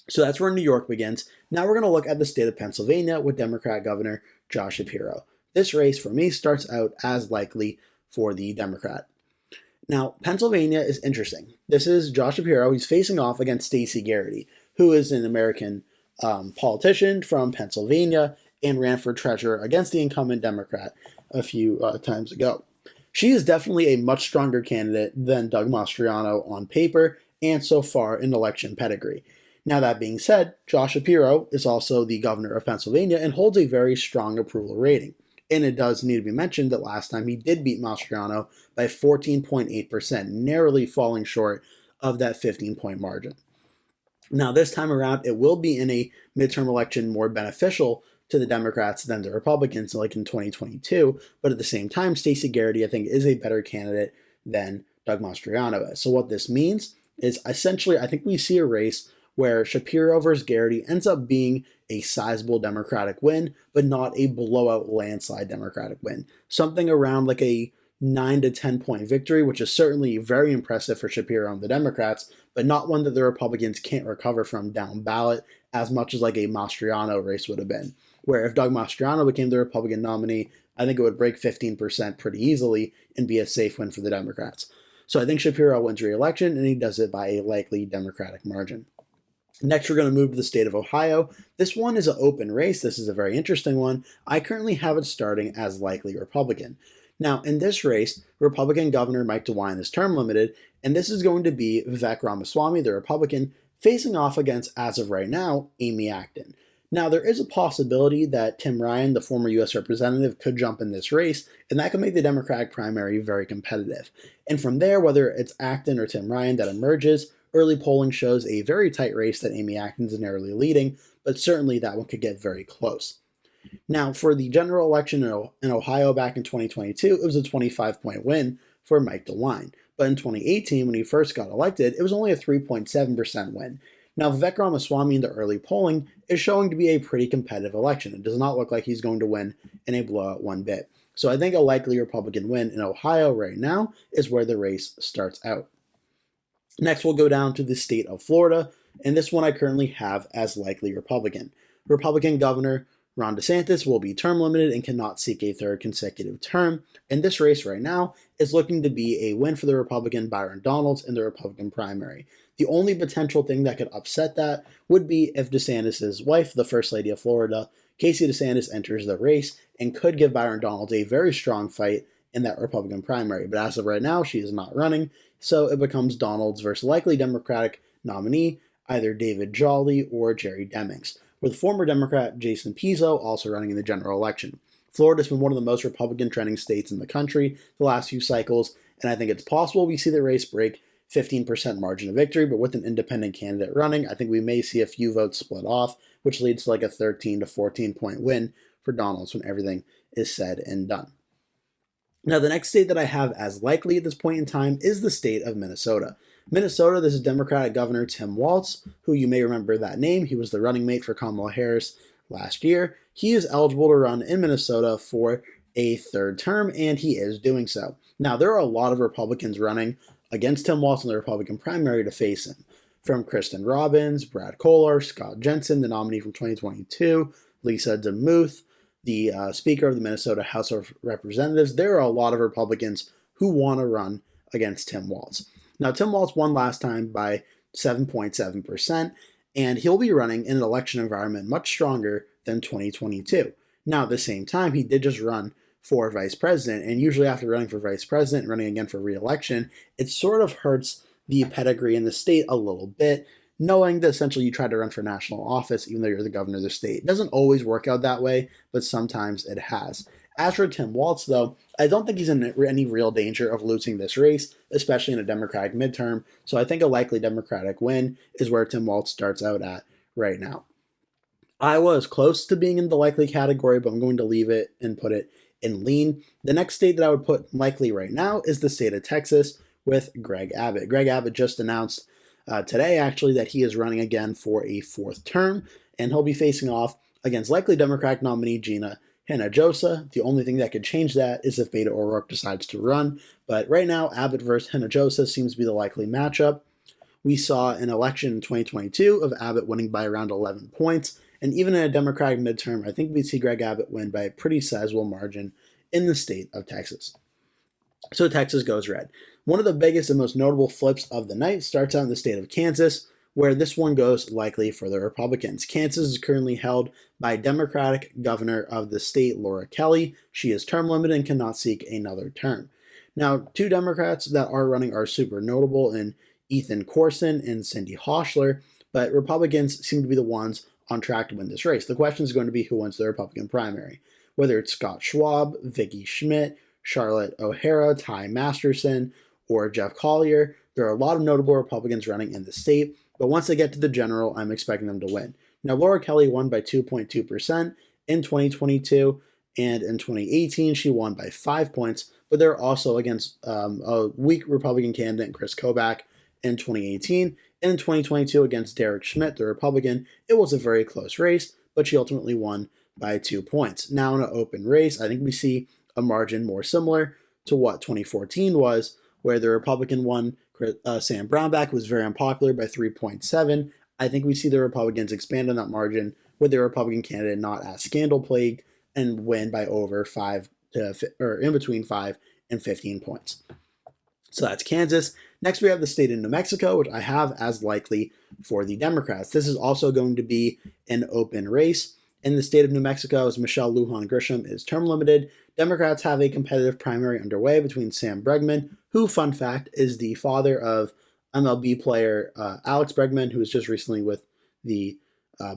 So that's where New York begins. Now we're going to look at the state of Pennsylvania with Democrat Governor Josh Shapiro. This race for me starts out as likely for the Democrat. Now, Pennsylvania is interesting. This is Josh Shapiro. He's facing off against Stacey Garrity, who is an American politician from Pennsylvania and ran for treasurer against the incumbent Democrat a few times ago. She is definitely a much stronger candidate than Doug Mastriano on paper and so far in election pedigree. Now, that being said, Josh Shapiro is also the governor of Pennsylvania and holds a very strong approval rating. And it does need to be mentioned that last time he did beat Mastriano by 14.8%, narrowly falling short of that 15-point margin. Now, this time around, it will be in a midterm election more beneficial to the Democrats than the Republicans, like in 2022. But at the same time, Stacey Garrity, I think, is a better candidate than Doug Mastriano is. So what this means is essentially, I think we see a race where Shapiro versus Garrity ends up being a sizable Democratic win, but not a blowout landslide Democratic win. Something around like a 9 to 10 point victory, which is certainly very impressive for Shapiro and the Democrats, but not one that the Republicans can't recover from down ballot as much as like a Mastriano race would have been. Where if Doug Mastriano became the Republican nominee, I think it would break 15% pretty easily and be a safe win for the Democrats. So I think Shapiro wins re-election, and he does it by a likely Democratic margin. Next, we're going to move to the state of Ohio. This one is an open race. This is a very interesting one. I currently have it starting as likely Republican. Now, in this race, Republican Governor Mike DeWine is term limited, and this is going to be Vivek Ramaswamy, the Republican, facing off against, as of right now, Amy Acton. Now, there is a possibility that Tim Ryan, the former U.S. representative, could jump in this race, and that could make the Democratic primary very competitive. And from there, whether it's Acton or Tim Ryan that emerges, early polling shows a very tight race that Amy Acton's narrowly leading, but certainly that one could get very close. Now, for the general election in Ohio back in 2022, it was a 25-point win for Mike DeWine. But in 2018, when he first got elected, it was only a 3.7% win. Now, Vivek Ramaswamy in the early polling is showing to be a pretty competitive election. It does not look like he's going to win in a blowout one bit. So I think a likely Republican win in Ohio right now is where the race starts out. Next, we'll go down to the state of Florida, and this one I currently have as likely Republican. Republican Governor Ron DeSantis will be term limited and cannot seek a third consecutive term, and this race right now is looking to be a win for the Republican Byron Donalds in the Republican primary. The only potential thing that could upset that would be if DeSantis' wife, the First Lady of Florida, Casey DeSantis, enters the race and could give Byron Donalds a very strong fight in that Republican primary. But as of right now, she is not running, so it becomes Donalds versus likely Democratic nominee, either David Jolly or Jerry Demings, with former Democrat Jason Pizzo also running in the general election. Florida's been one of the most Republican trending states in the country the last few cycles, and I think it's possible we see the race break 15% margin of victory, but with an independent candidate running, I think we may see a few votes split off, which leads to like a 13 to 14 point win for Donalds when everything is said and done. Now, the next state that I have as likely at this point in time is the state of Minnesota. Minnesota, this is Democratic Governor Tim Walz, who you may remember that name. He was the running mate for Kamala Harris last year. He is eligible to run in Minnesota for a third term, and he is doing so. Now, there are a lot of Republicans running against Tim Walz in the Republican primary to face him, from Kristen Robbins, Brad Kohler, Scott Jensen, the nominee from 2022, Lisa DeMuth, the Speaker of the Minnesota House of Representatives. There are a lot of Republicans who want to run against Tim Walz. Now, Tim Walz won last time by 7.7%, and he'll be running in an election environment much stronger than 2022. Now, at the same time, he did just run for vice president, and usually after running for vice president and running again for re-election, it sort of hurts the pedigree in the state a little bit, knowing that essentially you try to run for national office even though you're the governor of the state. It doesn't always work out that way, but sometimes it has. As for Tim Walz, though, I don't think he's in any real danger of losing this race, especially in a Democratic midterm. So I think a likely Democratic win is where Tim Walz starts out at right now. Iowa is close to being in the likely category, but I'm going to leave it and put it in lean. The next state that I would put likely right now is the state of Texas with Greg Abbott. Greg Abbott just announced today, actually, that he is running again for a fourth term, and he'll be facing off against likely Democratic nominee Gina Hinojosa. The only thing that could change that is if Beto O'Rourke decides to run, but right now, Abbott versus Hinojosa seems to be the likely matchup. We saw an election in 2022 of Abbott winning by around 11 points, and even in a Democratic midterm, I think we'd see Greg Abbott win by a pretty sizable margin in the state of Texas. So Texas goes red. One of the biggest and most notable flips of the night starts out in the state of Kansas, where this one goes likely for the Republicans. Kansas is currently held by Democratic governor of the state, Laura Kelly. She is term limited and cannot seek another term. Now, two Democrats that are running are super notable in Ethan Corson and Cindy Hochler, but Republicans seem to be the ones on track to win this race. The question is going to be who wins the Republican primary, whether it's Scott Schwab, Vicky Schmidt, Charlotte O'Hara, Ty Masterson, or Jeff Collier. There are a lot of notable Republicans running in the state, but once they get to the general, I'm expecting them to win. Now, Laura Kelly won by 2.2% in 2022, and in 2018, she won by 5 points, but they're also against a weak Republican candidate, Chris Kobach, in 2018. And in 2022, against Derek Schmidt, the Republican, it was a very close race, but she ultimately won by 2 points. Now, in an open race, I think we see a margin more similar to what 2014 was, where the Republican won. Sam Brownback was very unpopular by 3.7. I think we see the Republicans expand on that margin with the Republican candidate not as scandal-plagued and win by over 5 or in between 5 and 15 points. So that's Kansas. Next, we have the state of New Mexico, which I have as likely for the Democrats. This is also going to be an open race. In the state of New Mexico, as Michelle Lujan Grisham is term limited, Democrats have a competitive primary underway between Sam Bregman, who, fun fact, is the father of MLB player Alex Bregman, who was just recently with the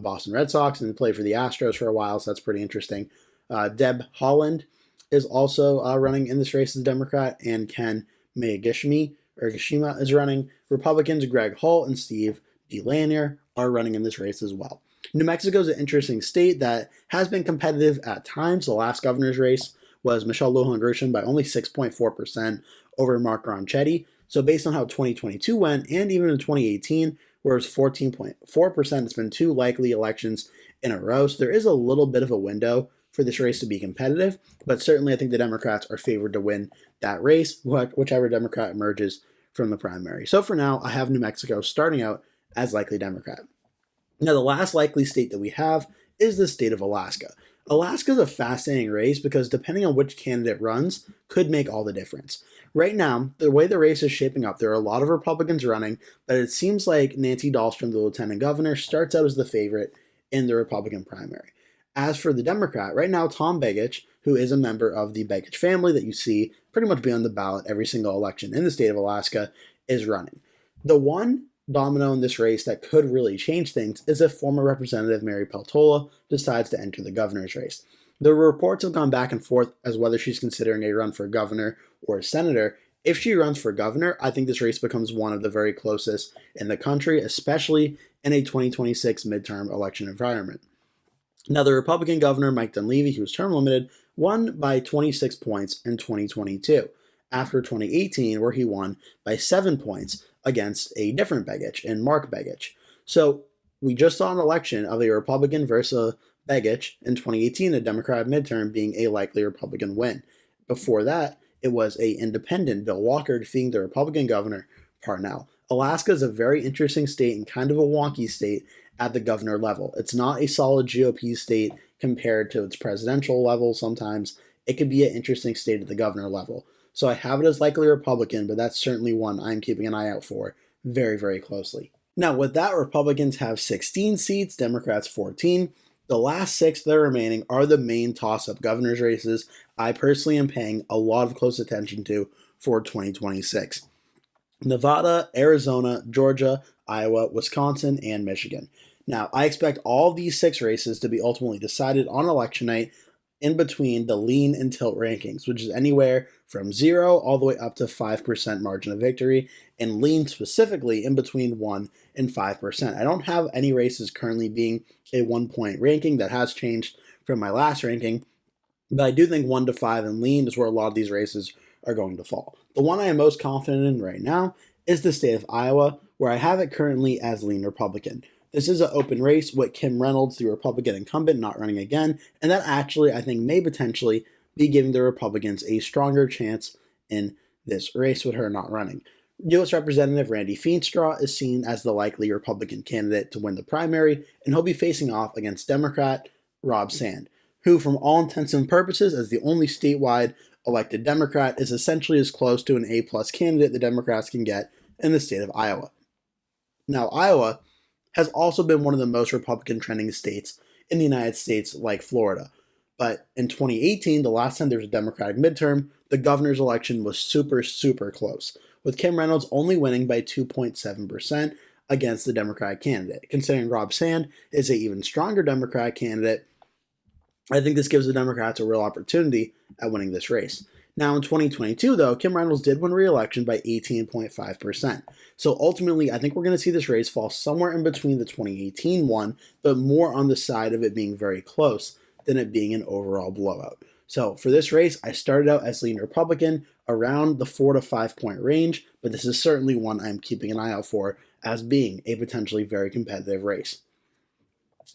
Boston Red Sox and played for the Astros for a while, so that's pretty interesting. Deb Haaland is also running in this race as a Democrat, and Ken Gishima is running. Republicans Greg Hull and Steve DeLanier are running in this race as well. New Mexico is an interesting state that has been competitive at times. The last governor's race was Michelle Lujan Grisham by only 6.4% over Mark Ronchetti. So based on how 2022 went, and even in 2018, where it was 14.4%, it's been two likely elections in a row. So there is a little bit of a window for this race to be competitive, but certainly I think the Democrats are favored to win that race, whichever Democrat emerges from the primary. So for now, I have New Mexico starting out as likely Democrat. Now, the last likely state that we have is the state of Alaska. Alaska is a fascinating race because depending on which candidate runs could make all the difference. Right now, the way the race is shaping up, there are a lot of Republicans running, but it seems like Nancy Dahlstrom, the lieutenant governor, starts out as the favorite in the Republican primary. As for the Democrat, right now, Tom Begich, who is a member of the Begich family that you see pretty much be on the ballot every single election in the state of Alaska, is running. The one domino in this race that could really change things is if former Representative Mary Peltola decides to enter the governor's race. The reports have gone back and forth as whether she's considering a run for governor or senator. If she runs for governor, I think this race becomes one of the very closest in the country, especially in a 2026 midterm election environment. Now, the Republican governor, Mike Dunleavy, who was term limited, won by 26 points in 2022, after 2018, where he won by 7 points against a different Begich and Mark Begich. So we just saw an election of a Republican versus Begich in 2018, a Democratic midterm being a likely Republican win. Before that, it was an independent, Bill Walker, defeating the Republican governor, Parnell. Alaska is a very interesting state and kind of a wonky state at the governor level. It's not a solid GOP state compared to its presidential level sometimes. It could be an interesting state at the governor level. So I have it as likely Republican, but that's certainly one I'm keeping an eye out for very, very closely. Now, with that, Republicans have 16 seats, Democrats 14. The last 6 that are remaining are the main toss-up governor's races I personally am paying a lot of close attention to for 2026. Nevada, Arizona, Georgia, Iowa, Wisconsin, and Michigan. Now, I expect all of these 6 races to be ultimately decided on election night in between the lean and tilt rankings, which is anywhere from 0 all the way up to 5% margin of victory, and lean specifically in between 1 and 5%. I don't have any races currently being a 1-point ranking. That has changed from my last ranking, but I do think 1 to 5 and lean is where a lot of these races are going to fall. The one I am most confident in right now is the state of Iowa, where I have it currently as lean Republican. This is an open race with Kim Reynolds, the Republican incumbent, not running again, and that actually, I think, may potentially be giving the Republicans a stronger chance in this race with her not running. U.S. Representative Randy Feenstra is seen as the likely Republican candidate to win the primary, and he'll be facing off against Democrat Rob Sand, who, from all intents and purposes, as the only statewide elected Democrat, is essentially as close to an A-plus candidate the Democrats can get in the state of Iowa. Now, Iowa has also been one of the most Republican trending states in the United States, like Florida. But in 2018, the last time there was a Democratic midterm, the governor's election was super, super close, with Kim Reynolds only winning by 2.7% against the Democratic candidate. Considering Rob Sand is an even stronger Democratic candidate, I think this gives the Democrats a real opportunity at winning this race. Now, in 2022, though, Kim Reynolds did win re-election by 18.5%. So ultimately, I think we're going to see this race fall somewhere in between the 2018 one, but more on the side of it being very close than it being an overall blowout. So for this race, I started out as lean Republican around the 4 to 5 point range, but this is certainly one I'm keeping an eye out for as being a potentially very competitive race.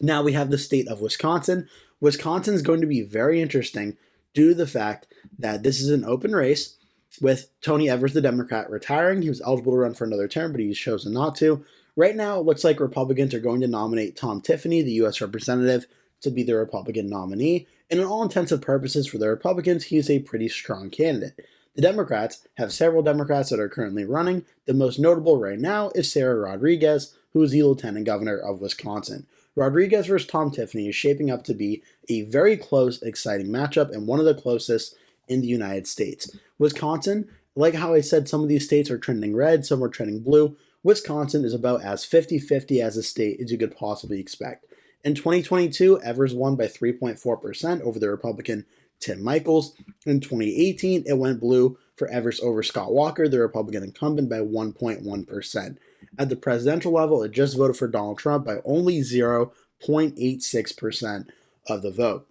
Now we have the state of Wisconsin. Wisconsin is going to be very interesting due to the fact that this is an open race with Tony Evers, the Democrat, retiring. He was eligible to run for another term, but he's chosen not to. Right now, it looks like Republicans are going to nominate Tom Tiffany, the U.S. representative, to be the Republican nominee. And in all intents and purposes for the Republicans, he is a pretty strong candidate. The Democrats have several Democrats that are currently running. The most notable right now is Sarah Rodriguez, who is the lieutenant governor of Wisconsin. Rodriguez versus Tom Tiffany is shaping up to be a very close, exciting matchup and one of the closest in the United States. Wisconsin, like how I said, some of these states are trending red, some are trending blue. Wisconsin is about as 50-50 as a state as you could possibly expect. In 2022, Evers won by 3.4% over the Republican Tim Michels. In 2018, it went blue for Evers over Scott Walker, the Republican incumbent, by 1.1%. At the presidential level, it just voted for Donald Trump by only 0.86% of the vote.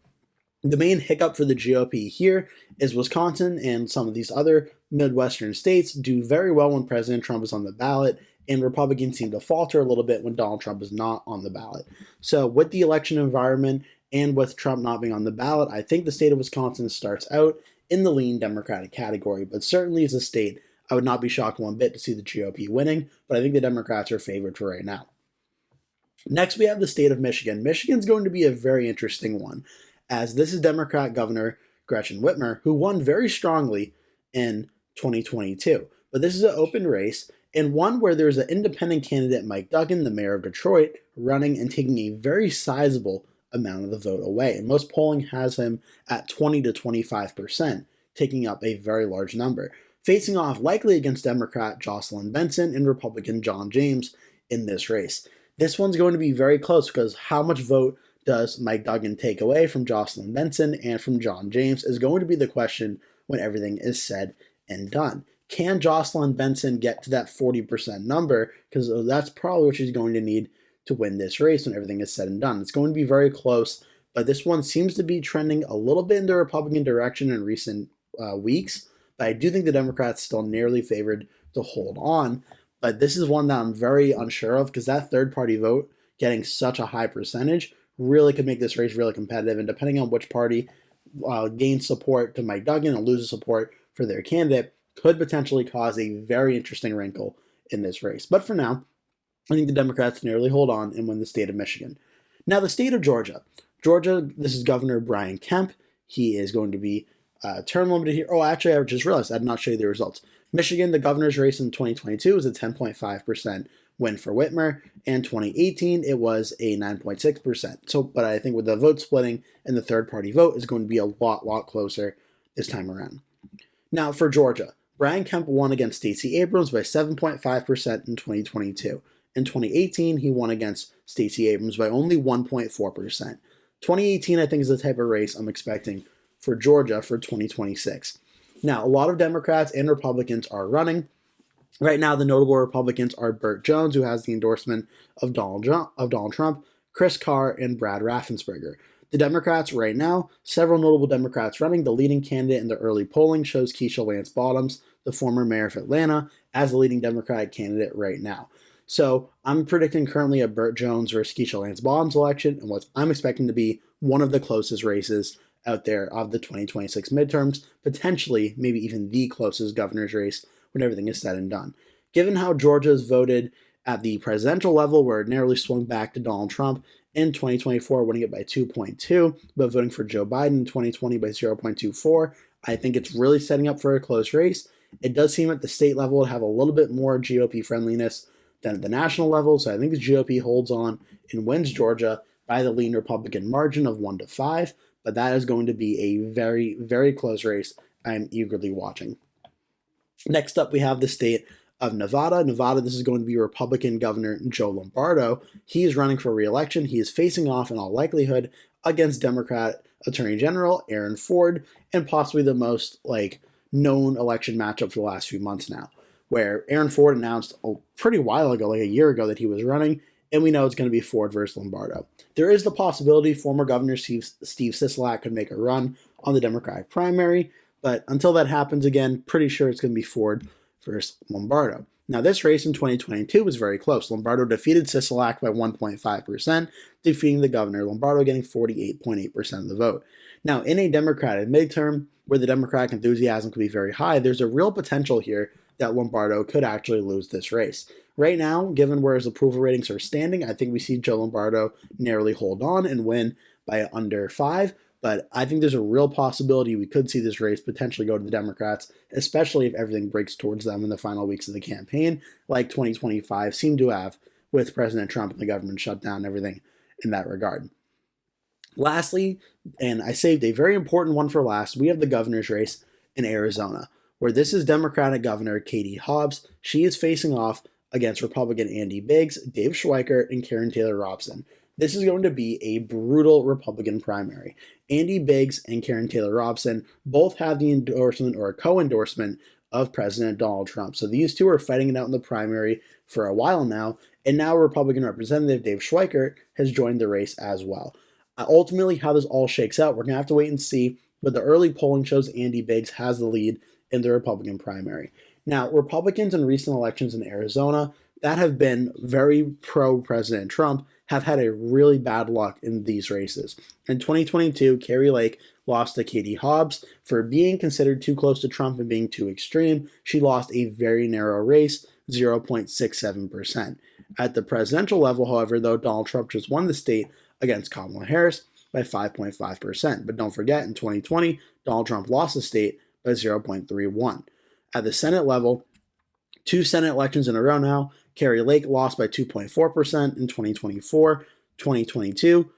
The main hiccup for the GOP here is Wisconsin and some of these other Midwestern states do very well when President Trump is on the ballot, and Republicans seem to falter a little bit when Donald Trump is not on the ballot. So with the election environment and with Trump not being on the ballot, I think the state of Wisconsin starts out in the lean Democratic category, but certainly as a state, I would not be shocked one bit to see the GOP winning, but I think the Democrats are favored for right now. Next, we have the state of Michigan. Michigan's going to be a very interesting one, as this is Democrat Governor Gretchen Whitmer, who won very strongly in 2022. But this is an open race, and one where there's an independent candidate, Mike Duggan, the mayor of Detroit, running and taking a very sizable amount of the vote away. And most polling has him at 20 to 25%, taking up a very large number, facing off likely against Democrat Jocelyn Benson and Republican John James in this race. This one's going to be very close because how much vote does Mike Duggan take away from Jocelyn Benson and from John James is going to be the question when everything is said and done. Can Jocelyn Benson get to that 40% number? Because that's probably what she's going to need to win this race when everything is said and done. It's going to be very close, but this one seems to be trending a little bit in the Republican direction in recent weeks. But I do think the Democrats still nearly favored to hold on. But this is one that I'm very unsure of because that third-party vote getting such a high percentage really could make this race really competitive. And depending on which party gains support to Mike Duggan and loses support for their candidate, could potentially cause a very interesting wrinkle in this race. But for now, I think the Democrats nearly hold on and win the state of Michigan. Now, the state of Georgia. Georgia, this is Governor Brian Kemp. He is going to be term limited here. Oh, actually, I just realized I did not show you the results. Michigan, the governor's race in 2022 was a 10.5% win for Whitmer, and 2018 it was a 9.6%. So, but I think with the vote splitting and the third-party vote is going to be a lot closer this time around. Now, for Georgia, Brian Kemp won against Stacey Abrams by 7.5% in 2022. In 2018, he won against Stacey Abrams by only 1.4%. 2018, I think, is the type of race I'm expecting for Georgia for 2026. Now, a lot of Democrats and Republicans are running. Right now, the notable Republicans are Burt Jones, who has the endorsement of Donald Trump, Chris Carr, and Brad Raffensperger. The Democrats right now, several notable Democrats running. The leading candidate in the early polling shows Keisha Lance Bottoms, the former mayor of Atlanta, as the leading Democratic candidate right now. So I'm predicting currently a Burt Jones versus Keisha Lance Bottoms election, and what I'm expecting to be one of the closest races out there of the 2026 midterms, potentially maybe even the closest governor's race when everything is said and done. Given how Georgia's voted at the presidential level, where it narrowly swung back to Donald Trump in 2024, winning it by 2.2, but voting for Joe Biden in 2020 by 0.24, I think it's really setting up for a close race. It does seem at the state level to have a little bit more GOP friendliness than at the national level, so I think the GOP holds on and wins Georgia by the lean Republican margin of 1-5, but that is going to be a very, very close race I'm eagerly watching. Next up, we have the state of Nevada. Nevada, this is going to be Republican Governor Joe Lombardo. He is running for re-election. He is facing off, in all likelihood, against Democrat Attorney General Aaron Ford, and possibly the most known election matchup for the last few months now, where Aaron Ford announced a pretty while ago, like a year ago, that he was running, and we know it's going to be Ford versus Lombardo. There is the possibility former Governor Steve Sisolak could make a run on the Democratic primary, but until that happens again, pretty sure it's going to be Ford versus Lombardo. Now, this race in 2022 was very close. Lombardo defeated Sisolak by 1.5%, defeating the governor, Lombardo getting 48.8% of the vote. Now, in a Democratic midterm, where the Democratic enthusiasm could be very high, there's a real potential here that Lombardo could actually lose this race. Right now, given where his approval ratings are standing, I think we see Joe Lombardo narrowly hold on and win by under 5. But I think there's a real possibility we could see this race potentially go to the Democrats, especially if everything breaks towards them in the final weeks of the campaign, like 2025 seemed to have with President Trump and the government shutdown and everything in that regard. Lastly, and I saved a very important one for last, we have the governor's race in Arizona, where this is Democratic Governor Katie Hobbs. She is facing off against Republican Andy Biggs, Dave Schweikert, and Karen Taylor Robson. This is going to be a brutal Republican primary. Andy Biggs and Karen Taylor Robson both have the endorsement or a co-endorsement of President Donald Trump. So these two are fighting it out in the primary for a while now, and now Republican Representative Dave Schweikert has joined the race as well. Ultimately, how this all shakes out, we're going to have to wait and see, but the early polling shows Andy Biggs has the lead in the Republican primary. Now, Republicans in recent elections in Arizona that have been very pro-President Trump have had a really bad luck in these races. In 2022, Kari Lake lost to Katie Hobbs for being considered too close to Trump and being too extreme. She lost a very narrow race, 0.67%. At the presidential level, however, though, Donald Trump just won the state against Kamala Harris by 5.5%. But don't forget, in 2020, Donald Trump lost the state by 0.31. At the Senate level, 2 Senate elections in a row now, Kari Lake lost by 2.4% in 2024. 2022,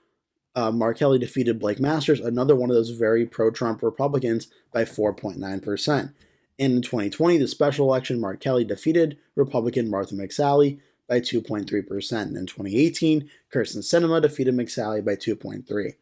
Mark Kelly defeated Blake Masters, another one of those very pro-Trump Republicans, by 4.9%. And in 2020, the special election, Mark Kelly defeated Republican Martha McSally by 2.3%. And in 2018, Kyrsten Sinema defeated McSally by 2.3%.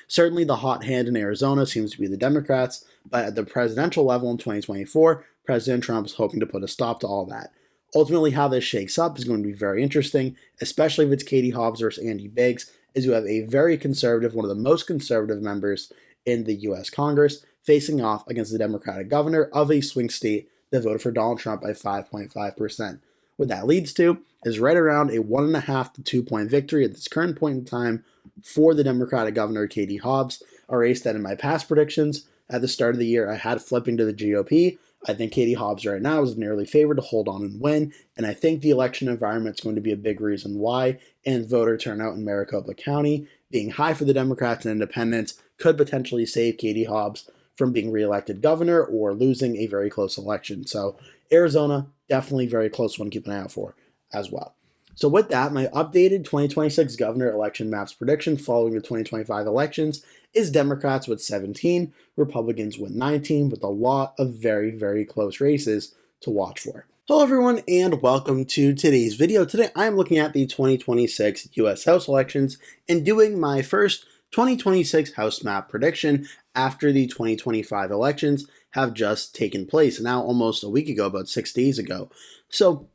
Certainly, the hot hand in Arizona seems to be the Democrats, but at the presidential level in 2024, President Trump is hoping to put a stop to all that. Ultimately, how this shakes up is going to be very interesting, especially if it's Katie Hobbs versus Andy Biggs, as you have a very conservative, one of the most conservative members in the U.S. Congress, facing off against the Democratic governor of a swing state that voted for Donald Trump by 5.5%. What that leads to is right around a 1.5 to 2 point victory at this current point in time for the Democratic governor, Katie Hobbs, a race that in my past predictions at the start of the year I had flipping to the GOP. I think Katie Hobbs right now is nearly favored to hold on and win, and I think the election environment is going to be a big reason why, and voter turnout in Maricopa County being high for the Democrats and independents could potentially save Katie Hobbs from being reelected governor or losing a very close election. So Arizona, definitely very close one to keep an eye out for as well. So with that, my updated 2026 governor election maps prediction following the 2025 elections is Democrats with 17, Republicans with 19, with a lot of very, very close races to watch for. Hello everyone and welcome to today's video. Today I'm looking at the 2026 US House elections and doing my first 2026 House map prediction after the 2025 elections have just taken place now almost a week ago, about 6 days ago. So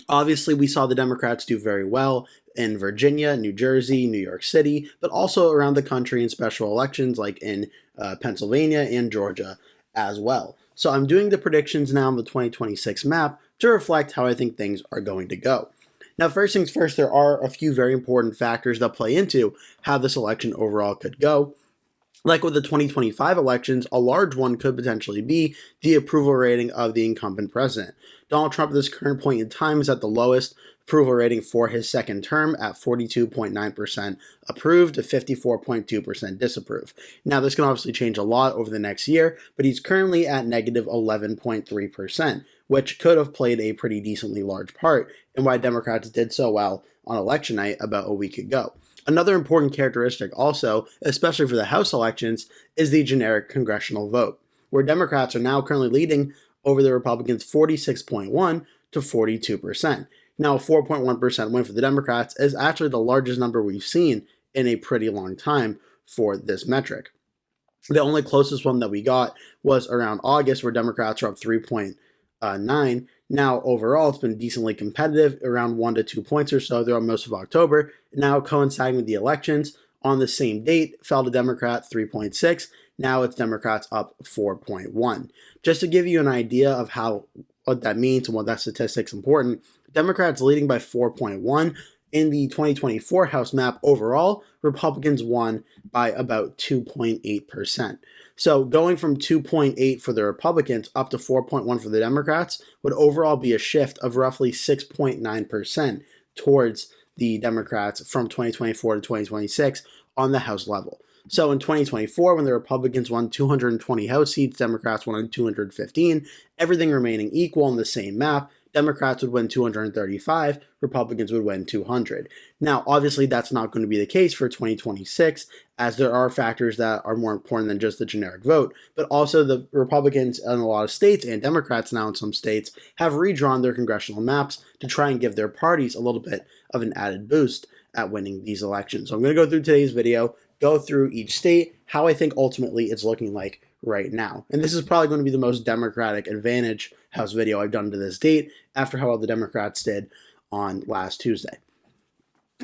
obviously, we saw the Democrats do very well in Virginia, New Jersey, New York City, but also around the country in special elections like in Pennsylvania and Georgia as well. So I'm doing the predictions now on the 2026 map to reflect how I think things are going to go. Now, first things first, there are a few very important factors that play into how this election overall could go. Like with the 2025 elections, a large one could potentially be the approval rating of the incumbent president. Donald Trump at this current point in time is at the lowest approval rating for his second term at 42.9% approved to 54.2% disapprove. Now, this can obviously change a lot over the next year, but he's currently at negative 11.3%, which could have played a pretty decently large part in why Democrats did so well on election night about a week ago. Another important characteristic also, especially for the House elections, is the generic congressional vote, where Democrats are now currently leading over the Republicans 46.1 to 42%. Now, a 4.1% win for the Democrats is actually the largest number we've seen in a pretty long time for this metric. The only closest one that we got was around August, where Democrats are up 3.9. Now, overall, it's been decently competitive, around 1 to 2 points or so throughout most of October. Now, coinciding with the elections, on the same date, fell to Democrat 3.6. Now it's Democrats up 4.1. Just to give you an idea of what that means and what that statistic's important, Democrats leading by 4.1. In the 2024 House map overall, Republicans won by about 2.8%. So going from 2.8 for the Republicans up to 4.1 for the Democrats would overall be a shift of roughly 6.9% towards the Democrats from 2024 to 2026 on the House level. So in 2024, when the Republicans won 220 House seats, Democrats won 215, everything remaining equal on the same map, Democrats would win 235, Republicans would win 200. Now, obviously, that's not going to be the case for 2026, as there are factors that are more important than just the generic vote, but also the Republicans in a lot of states and Democrats now in some states have redrawn their congressional maps to try and give their parties a little bit of an added boost at winning these elections. So I'm going to go through today's video, go through each state, how I think ultimately it's looking like right now. And this is probably going to be the most Democratic advantage House video I've done to this date after how well the Democrats did on last Tuesday.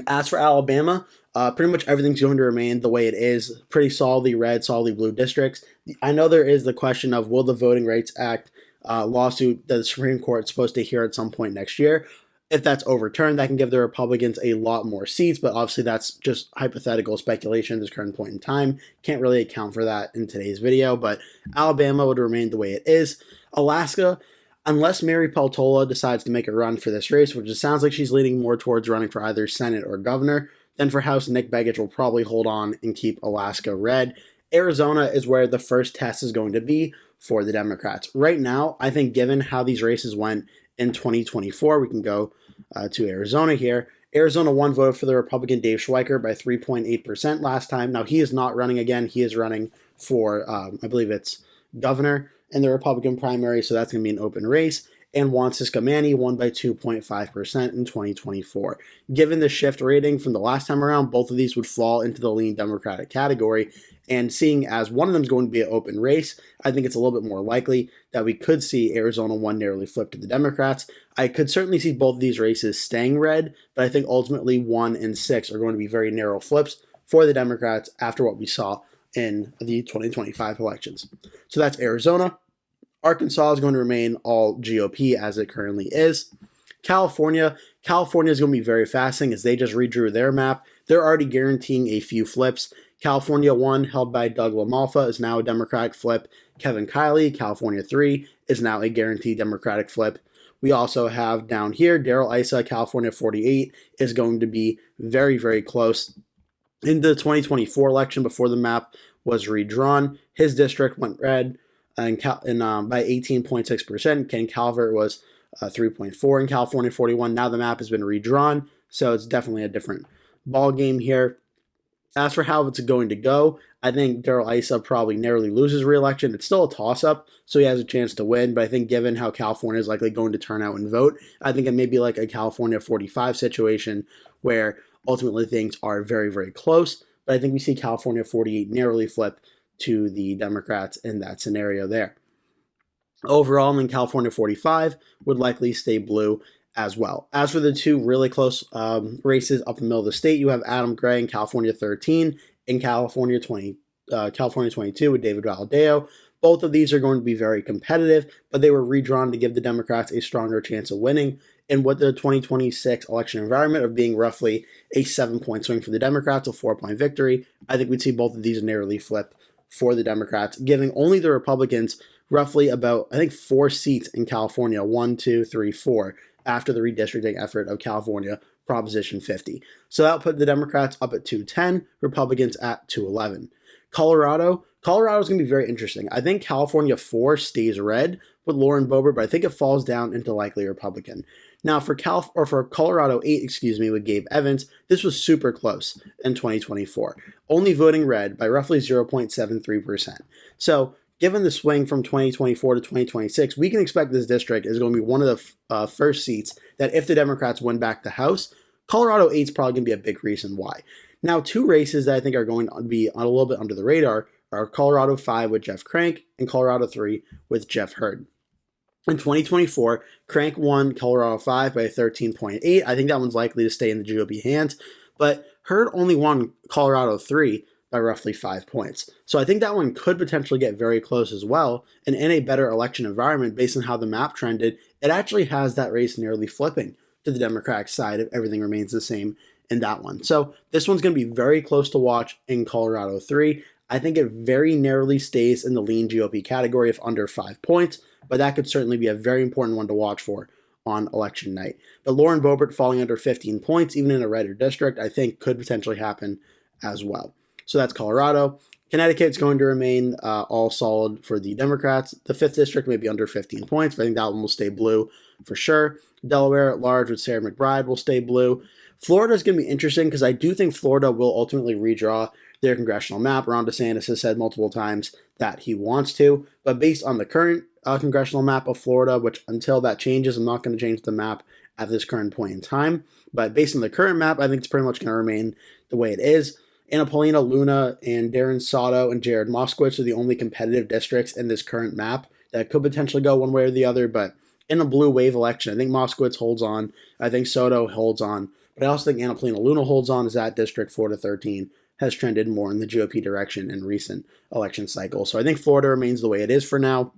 As for Alabama, pretty much everything's going to remain the way it is. Pretty solidly red, solidly blue districts. I know there is the question of will the Voting Rights Act lawsuit that the Supreme Court is supposed to hear at some point next year, if that's overturned, that can give the Republicans a lot more seats, but obviously that's just hypothetical speculation at this current point in time. Can't really account for that in today's video, but Alabama would remain the way it is. Alaska, unless Mary Peltola decides to make a run for this race, which it sounds like she's leaning more towards running for either Senate or governor, then for House, Nick Begich will probably hold on and keep Alaska red. Arizona is where the first test is going to be for the Democrats. Right now, I think given how these races went in 2024, we can go to Arizona here. Arizona won voted for the Republican Dave Schweiker by 3.8% last time. Now, he is not running again. He is running for, I believe it's governor in the Republican primary, so that's going to be an open race. And Juan Ciscomani won by 2.5% in 2024. Given the shift rating from the last time around, both of these would fall into the lean Democratic category. And seeing as one of them is going to be an open race, I think it's a little bit more likely that we could see Arizona 1 narrowly flip to the Democrats. I could certainly see both of these races staying red, but I think ultimately 1 and 6 are going to be very narrow flips for the Democrats after what we saw in the 2025 elections. So that's Arizona. Arkansas is going to remain all GOP as it currently is. California is going to be very fascinating as they just redrew their map. They're already guaranteeing a few flips. California 1, held by Doug LaMalfa, is now a Democratic flip. Kevin Kiley, California 3, is now a guaranteed Democratic flip. We also have down here, Darrell Issa, California 48, is going to be very, very close. In the 2024 election, before the map was redrawn, his district went red by 18.6%. Ken Calvert was 3.4 in California 41. Now the map has been redrawn, so it's definitely a different ball game here. As for how it's going to go, I think Darrell Issa probably narrowly loses re-election. It's still a toss-up, so he has a chance to win. But I think given how California is likely going to turn out and vote, I think it may be like a California 45 situation where ultimately things are very, very close. But I think we see California 48 narrowly flip to the Democrats in that scenario there. Overall, in California 45 would likely stay blue as well. As for the two really close races up in the middle of the state, you have Adam Gray in California 13 and California 22 with David Valadao. Both of these are going to be very competitive, but they were redrawn to give the Democrats a stronger chance of winning. And with the 2026 election environment of being roughly a 7-point swing for the Democrats, a 4-point victory, I think we'd see both of these narrowly flip for the Democrats, giving only the Republicans roughly about, I think, 4 seats in California, 1, 2, 3, 4, after the redistricting effort of California Proposition 50. So that put the Democrats up at 210, Republicans at 211. Colorado is going to be very interesting. I think California 4 stays red with Lauren Boebert, but I think it falls down into likely Republican. Now for Colorado 8, with Gabe Evans, this was super close in 2024, only voting red by roughly 0.73%. So given the swing from 2024 to 2026, we can expect this district is going to be one of the first seats that if the Democrats win back the House, Colorado 8 is probably going to be a big reason why. Now, 2 races that I think are going to be a little bit under the radar are Colorado 5 with Jeff Crank and Colorado 3 with Jeff Hurd. In 2024, Crank won Colorado 5 by 13.8. I think that one's likely to stay in the GOP hands, but Hurd only won Colorado 3 by roughly 5 points. So I think that one could potentially get very close as well. And in a better election environment, based on how the map trended, it actually has that race nearly flipping to the Democratic side if everything remains the same in that one. So this one's going to be very close to watch in Colorado 3. I think it very narrowly stays in the lean GOP category of under 5 points, but that could certainly be a very important one to watch for on election night. But Lauren Boebert falling under 15 points, even in a redder district, I think could potentially happen as well. So that's Colorado. Connecticut's going to remain all solid for the Democrats. The 5th district may be under 15 points, but I think that one will stay blue for sure. Delaware at large with Sarah McBride will stay blue. Florida is going to be interesting because I do think Florida will ultimately redraw their congressional map. Ron DeSantis has said multiple times that he wants to, but based on the current congressional map of Florida, which until that changes, I'm not going to change the map at this current point in time, but based on the current map, I think it's pretty much going to remain the way it is. Anna Paulina Luna and Darren Soto and Jared Moskowitz are the only competitive districts in this current map that could potentially go one way or the other, but in a blue wave election, I think Moskowitz holds on, I think Soto holds on, but I also think Anna Paulina Luna holds on as that district 4 to 13 has trended more in the GOP direction in recent election cycles. So I think Florida remains the way it is for now.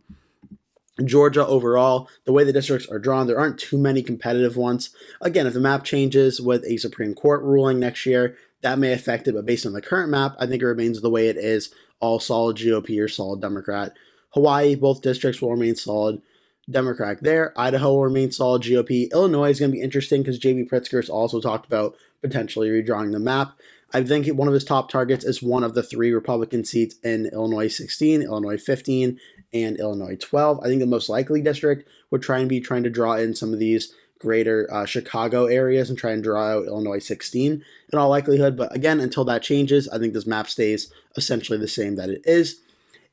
Georgia overall, the way the districts are drawn, there aren't too many competitive ones. Again, if the map changes with a Supreme Court ruling next year, that may affect it, but based on the current map, I think it remains the way it is, all solid GOP or solid Democrat. Hawaii, both districts will remain solid Democratic there. Idaho will remain solid GOP. Illinois is going to be interesting because J.B. Pritzker's also talked about potentially redrawing the map. I think one of his top targets is one of the 3 Republican seats in Illinois 16, Illinois 15, and Illinois 12. I think the most likely district would trying to draw in some of these greater Chicago areas and try and draw out Illinois 16 in all likelihood. But again, until that changes, I think this map stays essentially the same that it is.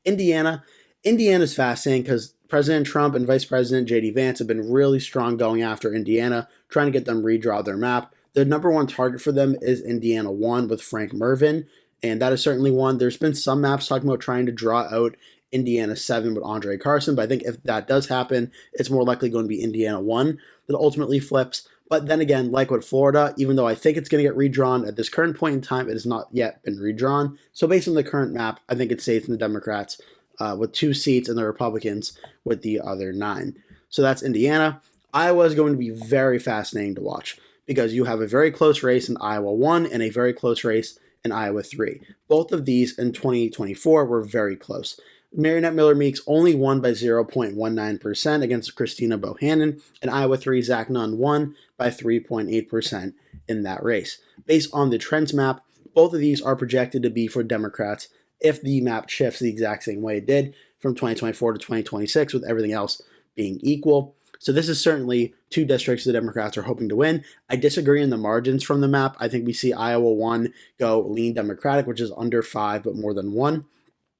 Indiana's fascinating because President Trump and Vice President J.D. Vance have been really strong going after Indiana, trying to get them redraw their map. The number 1 target for them is Indiana 1 with Frank Mervyn, and that is certainly one. There's been some maps talking about trying to draw out Indiana 7 with Andre Carson, but I think if that does happen, it's more likely going to be Indiana 1 that ultimately flips. But then again, like with Florida, even though I think it's going to get redrawn, at this current point in time, it has not yet been redrawn. So based on the current map, I think it stays in the Democrats with 2 seats and the Republicans with the other 9. So that's Indiana. Iowa is going to be very fascinating to watch because you have a very close race in Iowa 1 and a very close race in Iowa 3. Both of these in 2024 were very close. Marinette Miller-Meeks only won by 0.19% against Christina Bohannon, and Iowa 3 Zach Nunn won by 3.8% in that race. Based on the trends map, both of these are projected to be for Democrats if the map shifts the exact same way it did from 2024 to 2026 with everything else being equal. So this is certainly two districts the Democrats are hoping to win. I disagree in the margins from the map. I think we see Iowa 1 go lean Democratic, which is under 5, but more than 1.